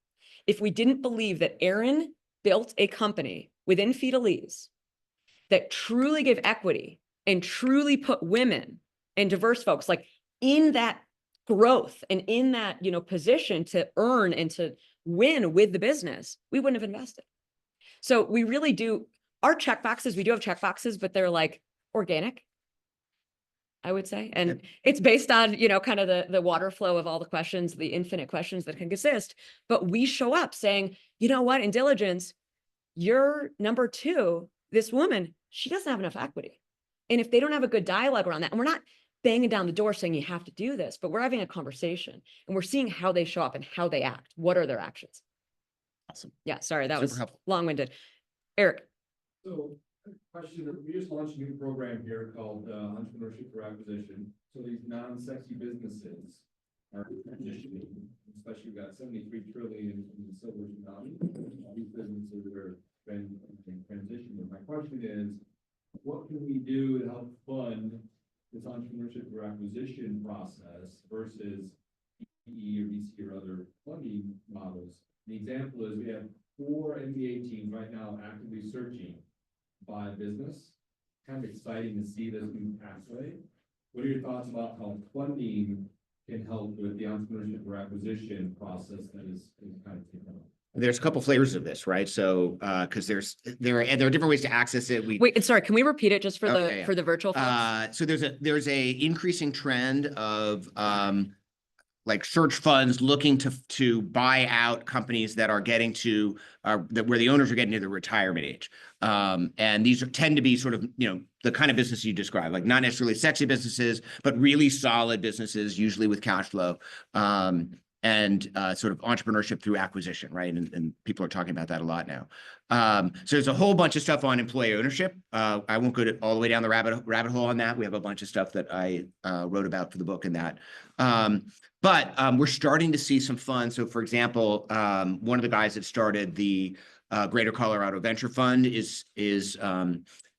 If we didn't believe that Aaron built a company within Fetalese that truly gave equity and truly put women and diverse folks like in that growth and in that, position to earn and to win with the business, we wouldn't have invested. So we really do our check boxes. We do have check boxes, but they're like organic, I would say. And it's based on, kind of the water flow of all the questions, the infinite questions that can exist. But we show up saying, you know what, in diligence, you're number two, this woman, she doesn't have enough equity. And if they don't have a good dialogue around that, and we're not banging down the door saying you have to do this, but we're having a conversation and we're seeing how they show up and how they act. What are their actions? Awesome. Yeah, sorry, that was helpful. Long-winded. Eric. So, question, we just launched a new program here called Entrepreneurship for Acquisition. So these non-sexy businesses are transitioning, especially we've got 73 trillion in the silver tsunami. These businesses are been transitioning. My question is, what can we do to help fund this entrepreneurship for acquisition process versus PE or VC or other funding models? The example is we have 4 NBA teams right now actively searching by business. Kind of exciting to see this new pathway. What are your thoughts about how funding can help with the entrepreneurship or acquisition process that is kind of taken up? There's a couple flavors of this, right? So, because there are different ways to access it. Wait, and sorry, can we repeat it just for Okay, the virtual folks? So there's a increasing trend of like search funds looking to buy out companies that are getting to where the owners are getting to the retirement age. And these tend to be sort of, the kind of business you describe, like not necessarily sexy businesses, but really solid businesses, usually with cash flow. And sort of entrepreneurship through acquisition, right? And people are talking about that a lot now. So there's a whole bunch of stuff on employee ownership. I won't go all the way down the rabbit hole on that. We have a bunch of stuff that I wrote about for the book in that. But we're starting to see some fun. So for example, one of the guys that started the Greater Colorado Venture Fund is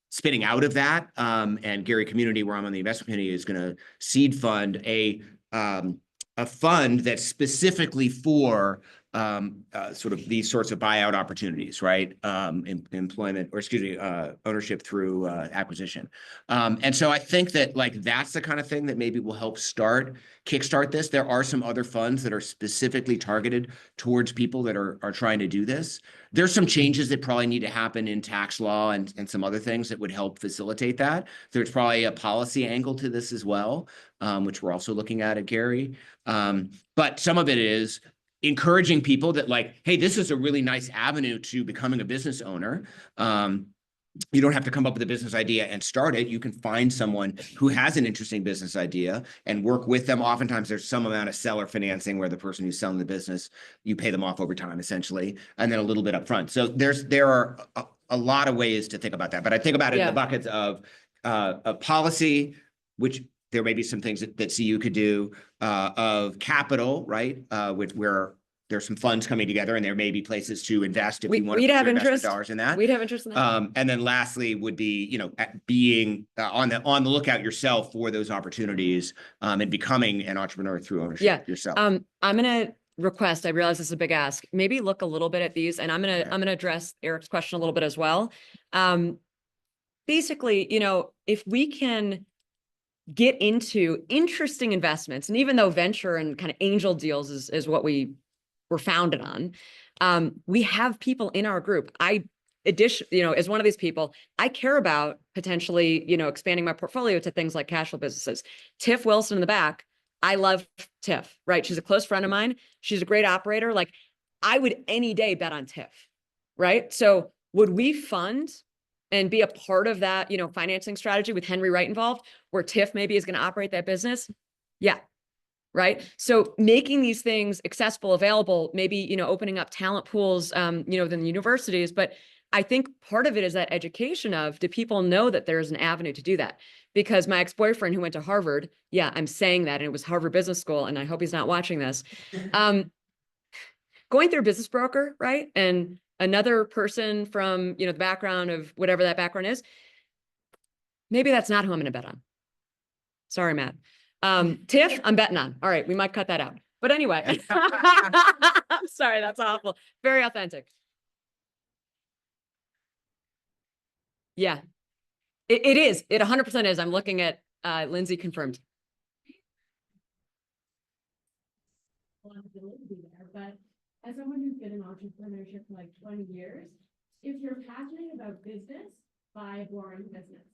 spinning out of that. And Gary Community, where I'm on the investment committee, is going to seed fund a fund that's specifically for sort of these sorts of buyout opportunities, right? Employment, or excuse me, ownership through acquisition. And so I think that like that's the kind of thing that maybe will help kickstart this. There are some other funds that are specifically targeted towards people that are trying to do this. There's some changes that probably need to happen in tax law and some other things that would help facilitate that. There's probably a policy angle to this as well, which we're also looking at Gary. But some of it is encouraging people that like, hey, this is a really nice avenue to becoming a business owner. You don't have to come up with a business idea and start it. You can find someone who has an interesting business idea and work with them. Oftentimes there's some amount of seller financing where the person who's selling the business, you pay them off over time essentially, and then a little bit up front. So there are a lot of ways to think about that, but I think about it in the buckets of policy, which there may be some things that CU could do, of capital, right? Where there's some funds coming together and there may be places to invest if you want to put investment dollars in that. We'd have interest in that. And then lastly would be, you know, being on the lookout yourself for those opportunities, and becoming an entrepreneur through ownership yourself. I'm going to request, I realize this is a big ask, maybe look a little bit at these, and I'm going to address Eric's question a little bit as well. Basically, you know, if we can get into interesting investments, and even though venture and kind of angel deals is what we were founded on, we have people in our group. You know, as one of these people, I care about potentially, you know, expanding my portfolio to things like cash flow businesses. Tiff Wilson in the back, I love Tiff, right? She's a close friend of mine. She's a great operator. Like I would any day bet on Tiff, right? So would we fund and be a part of that, you know, financing strategy with Henry Wright involved, where Tiff maybe is going to operate that business? Yeah. Right. So making these things accessible, available, maybe, you know, opening up talent pools, you know, within the universities. But I think part of it is that education of, do people know that there's an avenue to do that? Because my ex-boyfriend who went to Harvard, I'm saying that, and it was Harvard Business School, and I hope he's not watching this, going through a business broker, right? And another person from, you know, the background of whatever that background is, maybe that's not who I'm going to bet on. Sorry, Matt. Tiff, I'm betting on. All right, we might cut that out. But anyway, I'm sorry, that's awful. Very authentic. Yeah, it is. It 100% is. I'm looking at Lindsay confirmed. But as someone who's been in entrepreneurship for like 20 years, if you're passionate about business, buy a boring business.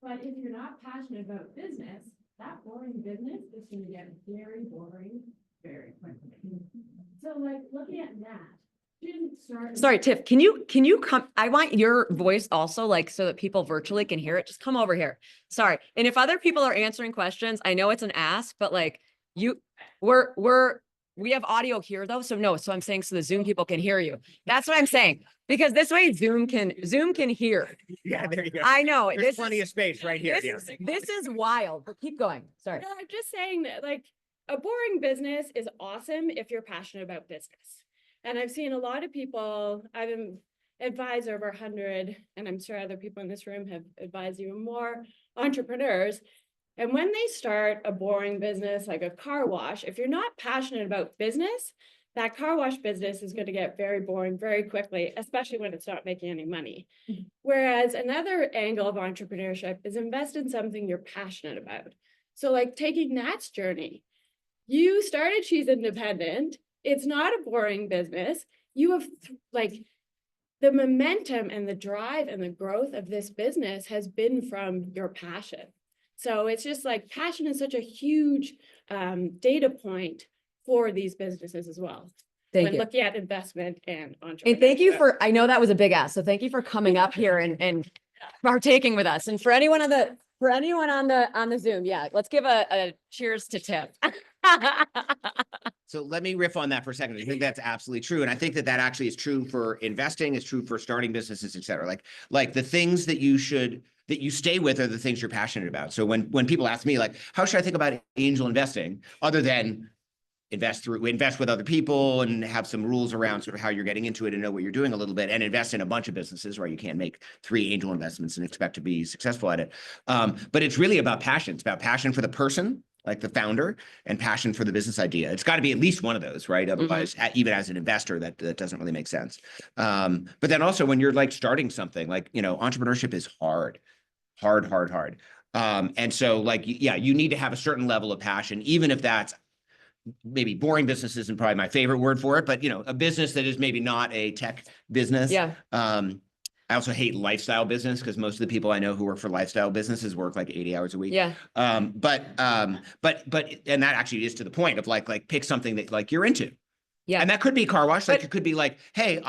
But if you're not passionate about business, that boring business is going to get very boring very quickly. So like looking at that, sorry, Tiff, can you come? I want your voice also, like, so that people virtually can hear it. Just come over here. Sorry. And if other people are answering questions, I know it's an ask, but like we have audio here though. So no, so I'm saying, so the Zoom people can hear you. That's what I'm saying. Because this way Zoom can hear. Yeah, there you go. I know. There's plenty of space right here. This is wild, but keep going. Sorry. No, I'm just saying that like a boring business is awesome if you're passionate about business. And I've seen a lot of people, I've advised over 100, and I'm sure other people in this room have advised even more entrepreneurs. And when they start a boring business like a car wash, if you're not passionate about business, that car wash business is going to get very boring very quickly, especially when it's not making any money. Whereas another angle of entrepreneurship is invest in something you're passionate about. So like taking Nat's journey, you started She's Independent. It's not a boring business. You have like the momentum and the drive and the growth of this business has been from your passion. So it's just like passion is such a huge data point for these businesses as well. Thank you. Looking at investment and entrepreneurship. And thank you for, I know that was a big ask. So thank you for coming up here and partaking with us. And for anyone on the Zoom, let's give a cheers to Tiff. So let me riff on that for a second. I think that's absolutely true. And I think that actually is true for investing, it's true for starting businesses, et cetera. Like the things that you stay with are the things you're passionate about. So when people ask me, like, how should I think about angel investing other than invest with other people and have some rules around sort of how you're getting into it and know what you're doing a little bit, and invest in a bunch of businesses, right? You can't make 3 angel investments and expect to be successful at it. But it's really about passion. It's about passion for the person, like the founder, and passion for the business idea. It's got to be at least one of those, right? Otherwise, even as an investor, that doesn't really make sense. But then also when you're like starting something, like, you know, entrepreneurship is hard. And so like, yeah, you need to have a certain level of passion, even if that's maybe boring. Business isn't probably my favorite word for it, but you know, a business that is maybe not a tech business. Yeah. I also hate lifestyle business because most of the people I know who work for lifestyle businesses work like 80 hours a week. Yeah. But and that actually is to the point of like pick something that like you're into. Yeah. And that could be a car wash. Like But- it could be like, hey,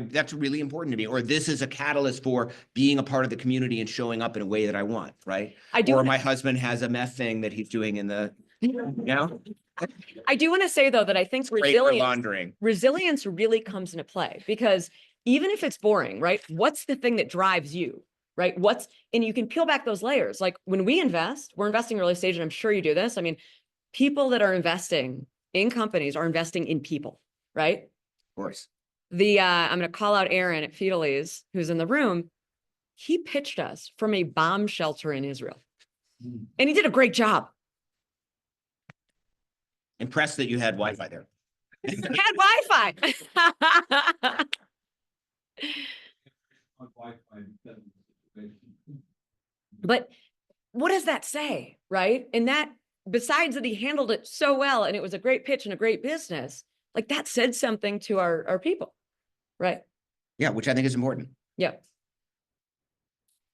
that's really important to me. Or this is a catalyst for being a part of the community and showing up in a way that I want, right? I do Or wanna- my husband has a meth thing that he's doing in the, you know, I do want to say though, that I think great for resilience laundering. really comes into play, because even if it's boring, right? What's the thing that drives you, right? And you can peel back those layers. Like when we invest, we're investing early stage, and I'm sure you do this. I mean, people that are investing in companies are investing in people, right? Of course. I'm going to call out Aaron at Fidelise, who's in the room. He pitched us from a bomb shelter in Israel, and he did a great job. Impressed that you had Wi-Fi there. Had Wi-Fi. On Wi-Fi, that situation. But what does that say, right? And that, besides that he handled it so well and it was a great pitch and a great business, like that said something to our people, right? Yeah, which I think is important. Yeah.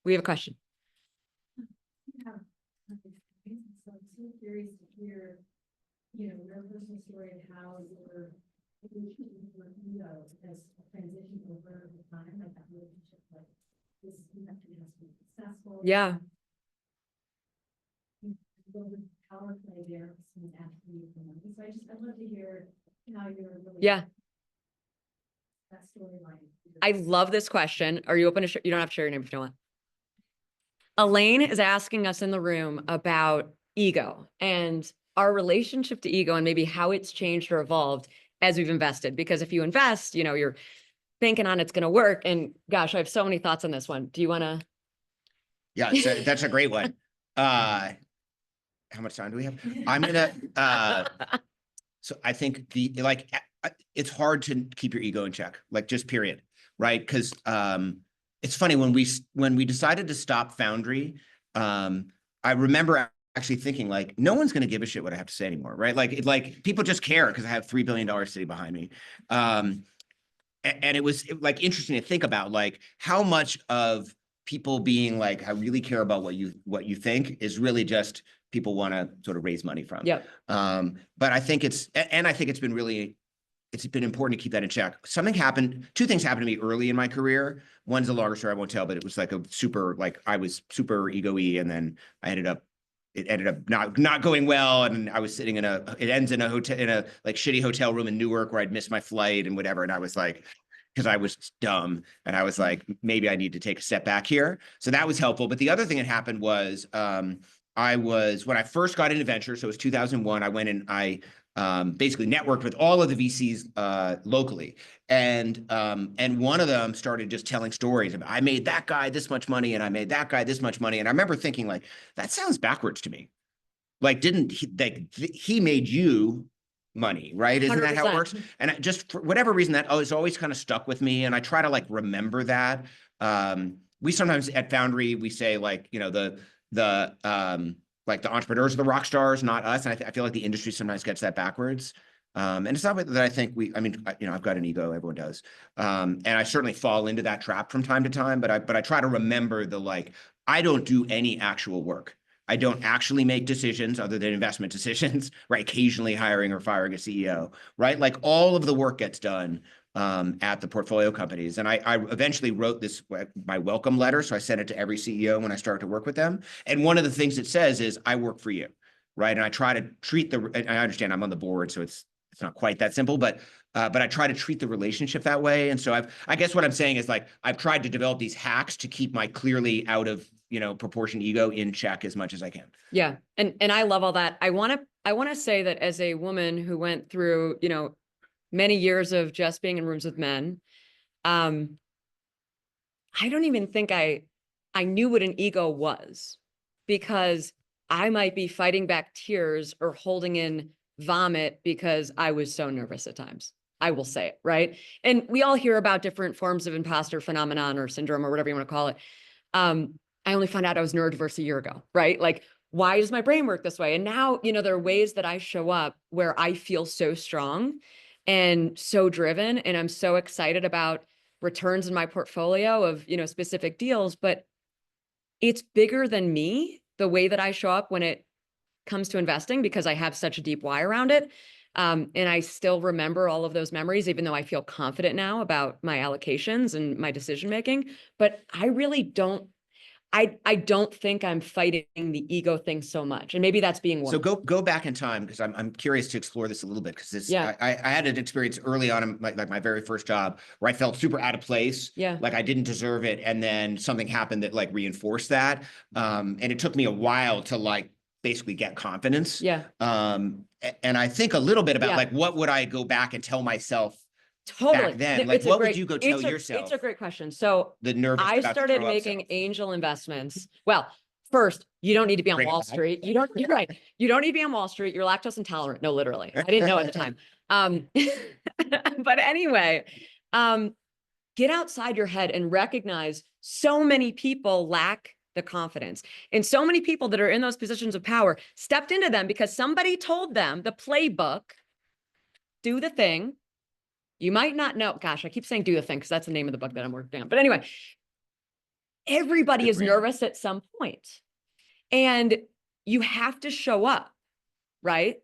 We have a question. So I'm so curious to hear, you know, your personal story and how your ego has transitioned over time, like that relationship, like this industry has been successful. Yeah. A little bit of power play there, some attribute for money. So I'd love to hear how you're really. Yeah. That storyline. I love this question. Are you open to you don't have to share your name if you don't want. Elaine is asking us in the room about ego and our relationship to ego and maybe how it's changed or evolved as we've invested. Because if you invest, you know, you're banking on it's going to work. And gosh, I have so many thoughts on this one. Do you want to? Yeah, that's a great one. How much time do we have? I'm gonna, so I think it's hard to keep your ego in check, like just period, right? Because it's funny when we decided to stop Foundry, I remember actually thinking like, no one's gonna give a shit what I have to say anymore, right? Like people just care because I have $3 billion sitting behind me. And it was like interesting to think about like how much of people being like, I really care about what you think is really just people want to sort of raise money from. Yeah. But I think it's been important to keep that in check. Two things happened to me early in my career. One's a longer story, I won't tell, but it was like I was super ego-y, and then it ended up not going well. And I was sitting it ends in a hotel, in a like shitty hotel room in Newark where I'd missed my flight and whatever. And I was like, because I was dumb, and I was like, maybe I need to take a step back here. So that was helpful. But the other thing that happened was, when I first got into venture, so it was 2001, I went and I basically networked with all of the VCs locally. And one of them started just telling stories about, I made that guy this much money and I made that guy this much money. And I remember thinking like, that sounds backwards to me. Like, he made you money, right? Isn't that how it 100%. works? And just for whatever reason, that has always kind of stuck with me. And I try to like remember that. We sometimes at Foundry, we say like, you know, like the entrepreneurs are the rock stars, not us. And I feel like the industry sometimes gets that backwards. And it's not that I think I've got an ego, everyone does. And I certainly fall into that trap from time to time, but I try to remember I don't do any actual work. I don't actually make decisions other than investment decisions, right? Occasionally hiring or firing a CEO, right? Like all of the work gets done at the portfolio companies. And I eventually wrote my welcome letter. So I sent it to every CEO when I started to work with them. And one of the things it says is, I work for you, right? And I try to treat and I understand I'm on the board, so it's not quite that simple, but I try to treat the relationship that way. And so I guess what I'm saying is like, I've tried to develop these hacks to keep my clearly out of, proportion ego in check as much as I can. Yeah. And I love all that. I want to say that as a woman who went through, many years of just being in rooms with men, I don't even think I knew what an ego was, because I might be fighting back tears or holding in vomit because I was so nervous at times. I will say it, right? And we all hear about different forms of imposter phenomenon or syndrome or whatever you want to call it. I only found out I was neurodiverse a year ago, right? Like, why does my brain work this way? And now, there are ways that I show up where I feel so strong and so driven, and I'm so excited about returns in my portfolio of, specific deals, but it's bigger than me, the way that I show up when it comes to investing, because I have such a deep why around it. And I still remember all of those memories, even though I feel confident now about my allocations and my decision making. But I really don't, I don't think I'm fighting the ego thing so much. And maybe that's being So one. go back in time, because I'm curious to explore this a little bit, because this Yeah. I had an experience early on in my very first job where I felt super out of place. Yeah. Like I didn't deserve it, and then something happened that like reinforced that. And it took me a while to like basically get confidence. Yeah. And I think a little bit about Yeah. like what would I go back and tell myself Totally. back then? No, Like it's a what would great- you go tell it's a- yourself? It's a great question. So The nervous I about to started throw up making self? angel investments. Well, first, you don't need to be on Bring it Wall back. Street. You're right. You don't need to be on Wall Street. You're lactose intolerant. No, literally. I didn't know at the time. But anyway, get outside your head and recognize so many people lack the confidence. And so many people that are in those positions of power stepped into them because somebody told them the playbook, do the thing. You might not know. Gosh, I keep saying do the thing because that's the name of the book that I'm working on. But anyway, everybody is Goodbread. nervous at some point. And you have to show up, right?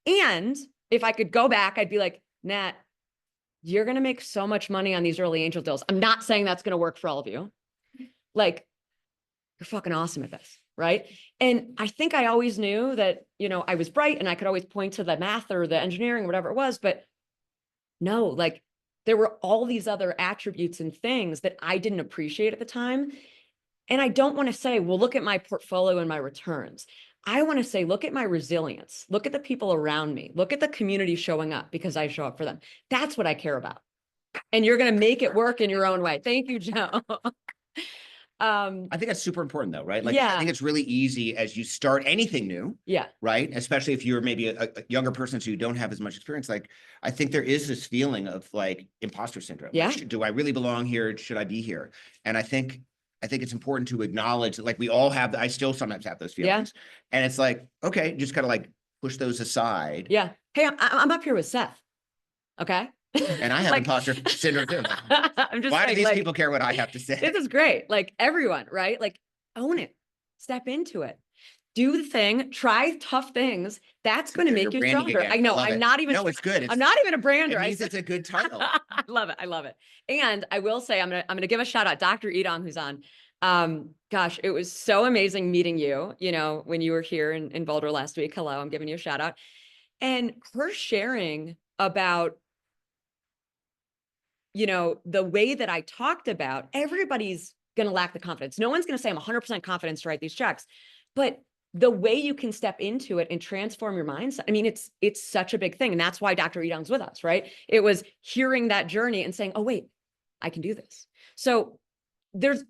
And if I could go back, I'd be like, Nat, you're going to make so much money on these early angel deals. I'm not saying that's going to work for all of you. Like, you're fucking awesome at this, right? And I think I always knew that, I was bright and I could always point to the math or the engineering, whatever it was, but no, like there were all these other attributes and things that I didn't appreciate at the time. And I don't want to say, well, look at my portfolio and my returns. I want to say, look at my resilience. Look at the people around me. Look at the community showing up because I show up for them. That's what I care about. And you're going to make it work in your own way. Thank you, Joe. I think that's super important though, right? Like, Yeah. I think it's really easy as you start anything new, Yeah. right? Especially if you're maybe a younger person, so you don't have as much experience. Like, I think there is this feeling of like imposter syndrome. Yeah. Like, do I really belong here? Should I be here? And I think it's important to acknowledge that like we all have, I still sometimes have those Yeah. feelings. And it's like, okay, just kind of like push those aside. Yeah. Hey, I'm up here with Seth. Okay. And I have Like- imposter syndrome too. I'm just Why do saying, these like, people care what I have to say? this is great. Like everyone, right? Like own it, step into it, do the thing, try tough things. That's going to You're make you branding stronger. again. I know. Love I'm it. not even, No, it's good. I'm not even a brander. It I means said- it's a good title. I love it. I love it. And I will say, I'm gonna give a shout out, Dr. Edong, who's on. Gosh, it was so amazing meeting you, when you were here in Boulder last week. Hello, I'm giving you a shout out. And her sharing about, the way that I talked about, everybody's going to lack the confidence. No one's going to say I'm 100% confident to write these checks, but the way you can step into it and transform your mindset. I mean, it's such a big thing. And that's why Dr. Edong's with us, right? It was hearing that journey and saying, oh, wait, I can do this. So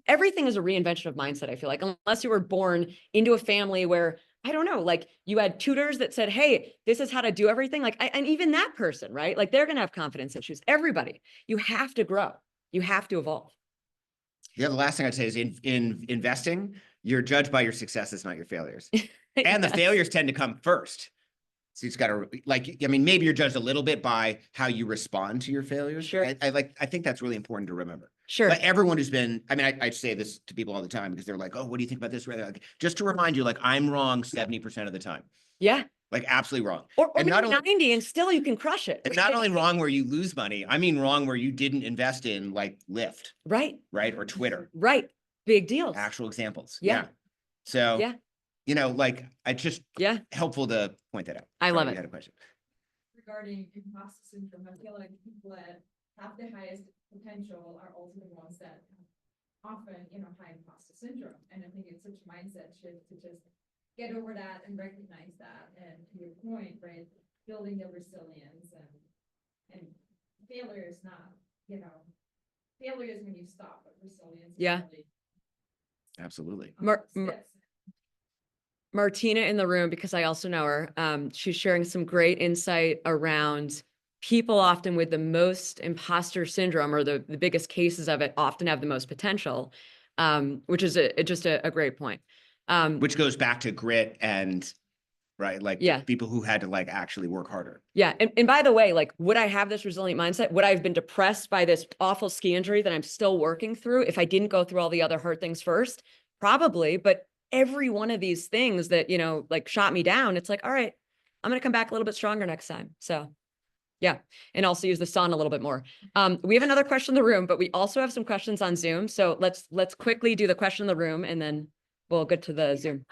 everything is a reinvention of mindset. I feel like, unless you were born into a family where, I don't know, like you had tutors that said, hey, this is how to do everything. Like, and even that person, right? Like they're going to have confidence issues. Everybody, you have to grow. You have to evolve. Yeah, the last thing I'd say is in investing, you're judged by your successes, not your failures. And the Yes. failures tend to come first. So you've got to maybe you're judged a little bit by how you respond to your failures. Sure. I think that's really important to remember. Sure. But everyone who's been, I say this to people all the time because they're like, oh, what do you think about this? Like, just to remind you, like I'm wrong 70% of the time. Yeah. Like absolutely wrong. Or And not maybe only- 90 and still you can crush it. And not only wrong where you lose money, I mean wrong where you didn't invest in like Lyft, Right. right? Or Twitter. Right. Big deals. Actual examples. Yeah. So, Yeah. like it's just Yeah. helpful to point that out. I Sorry, love you it. had a question. Regarding imposter syndrome, I feel like people that have the highest potential are also the ones that often, high imposter syndrome. And I think it's such a mindset shift to just get over that and recognize that. And to your point, right, building the resilience and failure is not, failure is when you stop, but resilience. is Yeah. really Absolutely. Mar- steps. Martina in the room because I also know her. She's sharing some great insight around people often with the most imposter syndrome or the biggest cases of it often have the most potential, which is just a great point. Which goes back to grit and, right, like Yeah. people who had to like actually work harder. Yeah. And by the way, like, would I have this resilient mindset? Would I have been depressed by this awful ski injury that I'm still working through if I didn't go through all the other hard things first? Probably. But every one of these things that, you know, like shot me down, it's like, all right, I'm going to come back a little bit stronger next time. So yeah. And also use the sun a little bit more. We have another question in the room, but we also have some questions on Zoom. So let's quickly do the question in the room and then we'll get to the Zoom.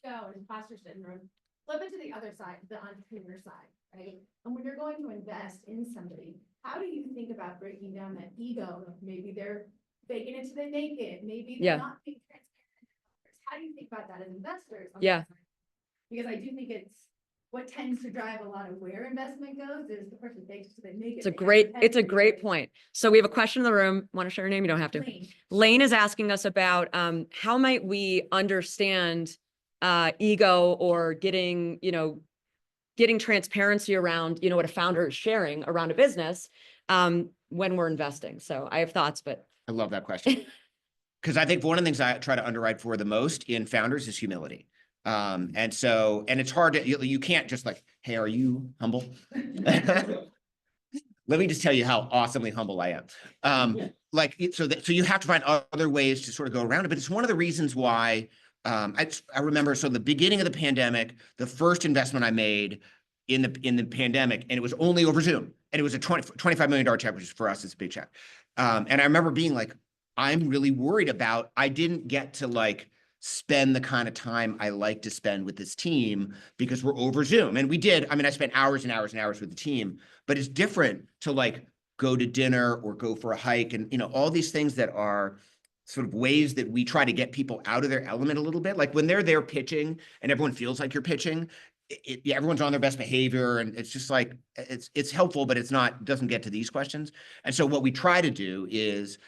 Ego and imposter syndrome, flip it to the other side, the entrepreneur side, right? And when you're going to invest in somebody, how do you think about breaking down that ego of maybe they're faking it till they make it, maybe Yeah. they're not being transparent. How do you think about that as investors? on that Yeah. side? Because I do think it's what tends to drive a lot of where investment goes is the person fakes it till they make it. It's a great point. So we have a question in the room. Want to share your name? You don't have to. Lane is asking us about how might we understand ego or getting transparency around, you know, what a founder is sharing around a business when we're investing. So I have thoughts, but I love that question. Because I think one of the things I try to underwrite for the most in founders is humility. And it's hard to, you can't just like, hey, are you humble? Let me just tell you how awesomely humble I am. So you have to find other ways to sort of go around it, but it's one of the reasons why I remember, so the beginning of the pandemic, the first investment I made in the pandemic, and it was only over Zoom, and it was a $25 million check, which is for us, it's a big check. And I remember being like, I'm really worried about, I didn't get to like spend the kind of time I like to spend with this team because we're over Zoom. And we did, I mean, I spent hours and hours and hours with the team, but it's different to like go to dinner or go for a hike and, you know, all these things that are sort of ways that we try to get people out of their element a little bit. Like when they're there pitching and everyone feels like you're pitching, everyone's on their best behavior. And it's just like, it's helpful, but doesn't get to these questions. And so what we try to do is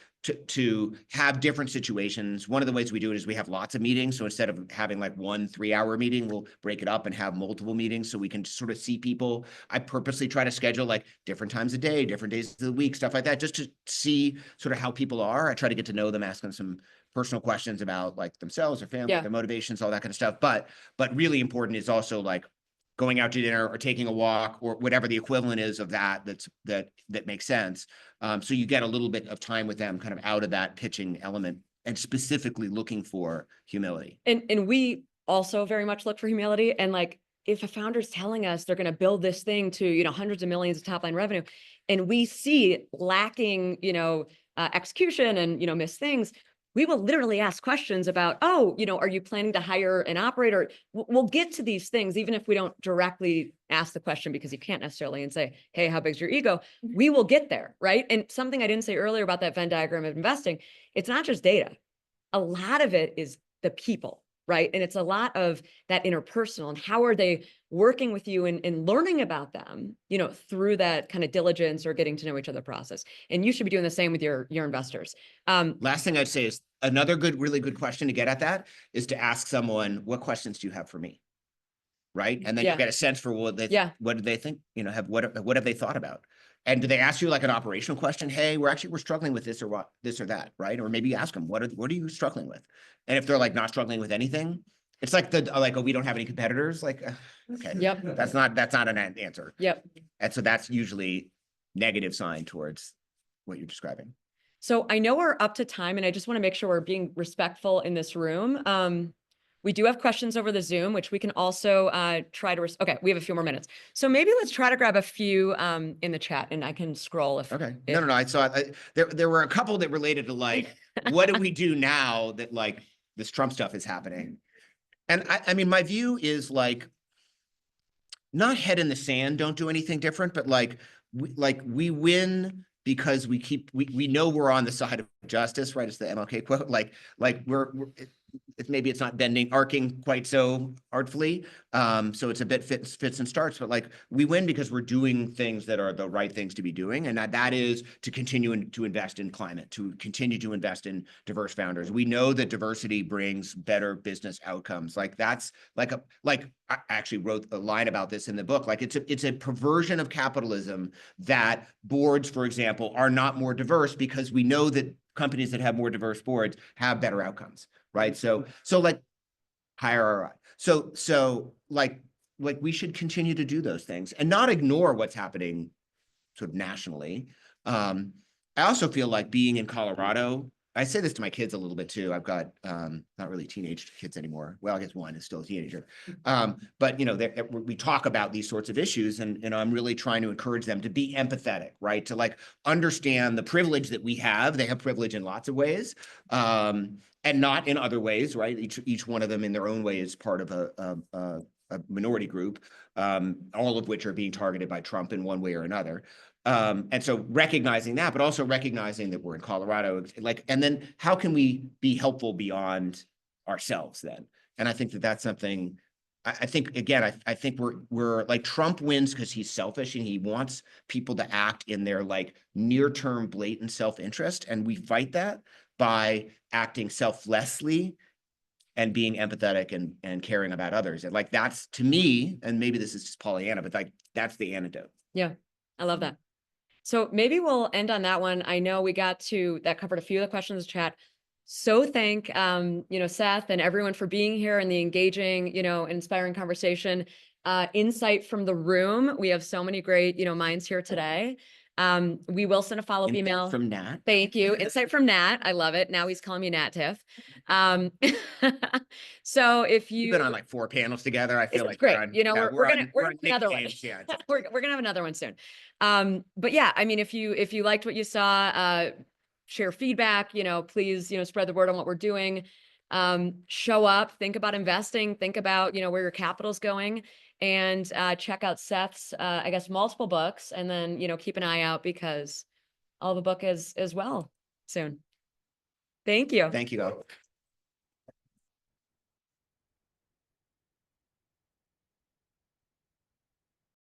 to have different situations. One of the ways we do it is we have lots of meetings. So instead of having like 1 3-hour meeting, we'll break it up and have multiple meetings so we can sort of see people. I purposely try to schedule like different times a day, different days of the week, stuff like that, just to see sort of how people are. I try to get to know them, ask them some personal questions about like themselves, their family, their motivations, all that kind of stuff. But really important is also like going out to dinner or taking a walk or whatever the equivalent is of that makes sense. So you get a little bit of time with them kind of out of that pitching element and specifically looking for humility. And we also very much look for humility. And like, if a founder's telling us they're going to build this thing to, you know, hundreds of millions of top line revenue, and we see lacking, you know, execution and, you know, missed things, we will literally ask questions about, oh, you know, are you planning to hire an operator? We'll get to these things, even if we don't directly ask the question, because you can't necessarily and say, hey, how big's your ego? We will get there, right? And something I didn't say earlier about that Venn diagram of investing, it's not just data. A lot of it is the people, right? And it's a lot of that interpersonal and how are they working with you and learning about them, you know, through that kind of diligence or getting to know each other process. And you should be doing the same with your investors. Last thing I'd say is another really good question to get at that is to ask someone, what questions do you have for me? Right. And then you get a sense for what do they think, you know, what have they thought about? And do they ask you like an operational question? Hey, we're struggling with this or that, right? Or maybe you ask them, what are you struggling with? And if they're like not struggling with anything, it's like oh, we don't have any competitors. Like, okay, that's not an answer. Yep. And so that's usually negative sign towards what you're describing. So I know we're up to time, and I just want to make sure we're being respectful in this room. We do have questions over the Zoom, which we can also try to, okay, we have a few more minutes. So maybe let's try to grab a few in the chat and I can scroll if. Okay, no, I saw there were a couple that related to like, what do we do now that like this Trump stuff is happening? And I mean, my view is like, not head in the sand, don't do anything different, but like we win because we know we're on the side of justice, right? It's the MLK quote. Like maybe it's not arcing quite so artfully. So it's a bit fits and starts, but like we win because we're doing things that are the right things to be doing. And that is to continue to invest in climate, to continue to invest in diverse founders. We know that diversity brings better business outcomes. Like that's like I actually wrote a line about this in the book. Like it's a perversion of capitalism that boards, for example, are not more diverse because we know that companies that have more diverse boards have better outcomes, right? So like higher ROI. So like we should continue to do those things and not ignore what's happening sort of nationally. I also feel like being in Colorado, I say this to my kids a little bit too. I've got not really teenage kids anymore. Well, I guess one is still a teenager. But you know, we talk about these sorts of issues, and I'm really trying to encourage them to be empathetic, right? To like understand the privilege that we have. They have privilege in lots of ways, and not in other ways, right? Each one of them in their own way is part of a minority group, all of which are being targeted by Trump in one way or another. And so recognizing that, but also recognizing that we're in Colorado, like, and then how can we be helpful beyond ourselves then? And I think that that's something, I think, again, I think we're like Trump wins because he's selfish and he wants people to act in their like near-term blatant self-interest. And we fight that by acting selflessly and being empathetic and caring about others. And like, that's to me, and maybe this is just Pollyanna, but like, that's the antidote. Yeah, I love that. So maybe we'll end on that one. I know that covered a few of the questions in the chat. So thank, Seth and everyone for being here and the engaging, inspiring conversation, insight from the room. We have so many great, minds here today. We will send a follow-up email from Nat. Thank you. Insight from Nat. I love it. Now he's calling me Nat Tiff. So if We've been on like 4 panels together. I feel it's like great. we're Gonna have another one. nicknames, yeah. we're gonna have another one soon. But yeah, I mean, if you liked what you saw, share feedback, please, spread the word on what we're doing. Show up, think about investing, think about, where your capital's going, and check out Seth's, I guess, multiple books, and then, keep an eye out because I'll have a book as well soon. Thank you. Thank you all.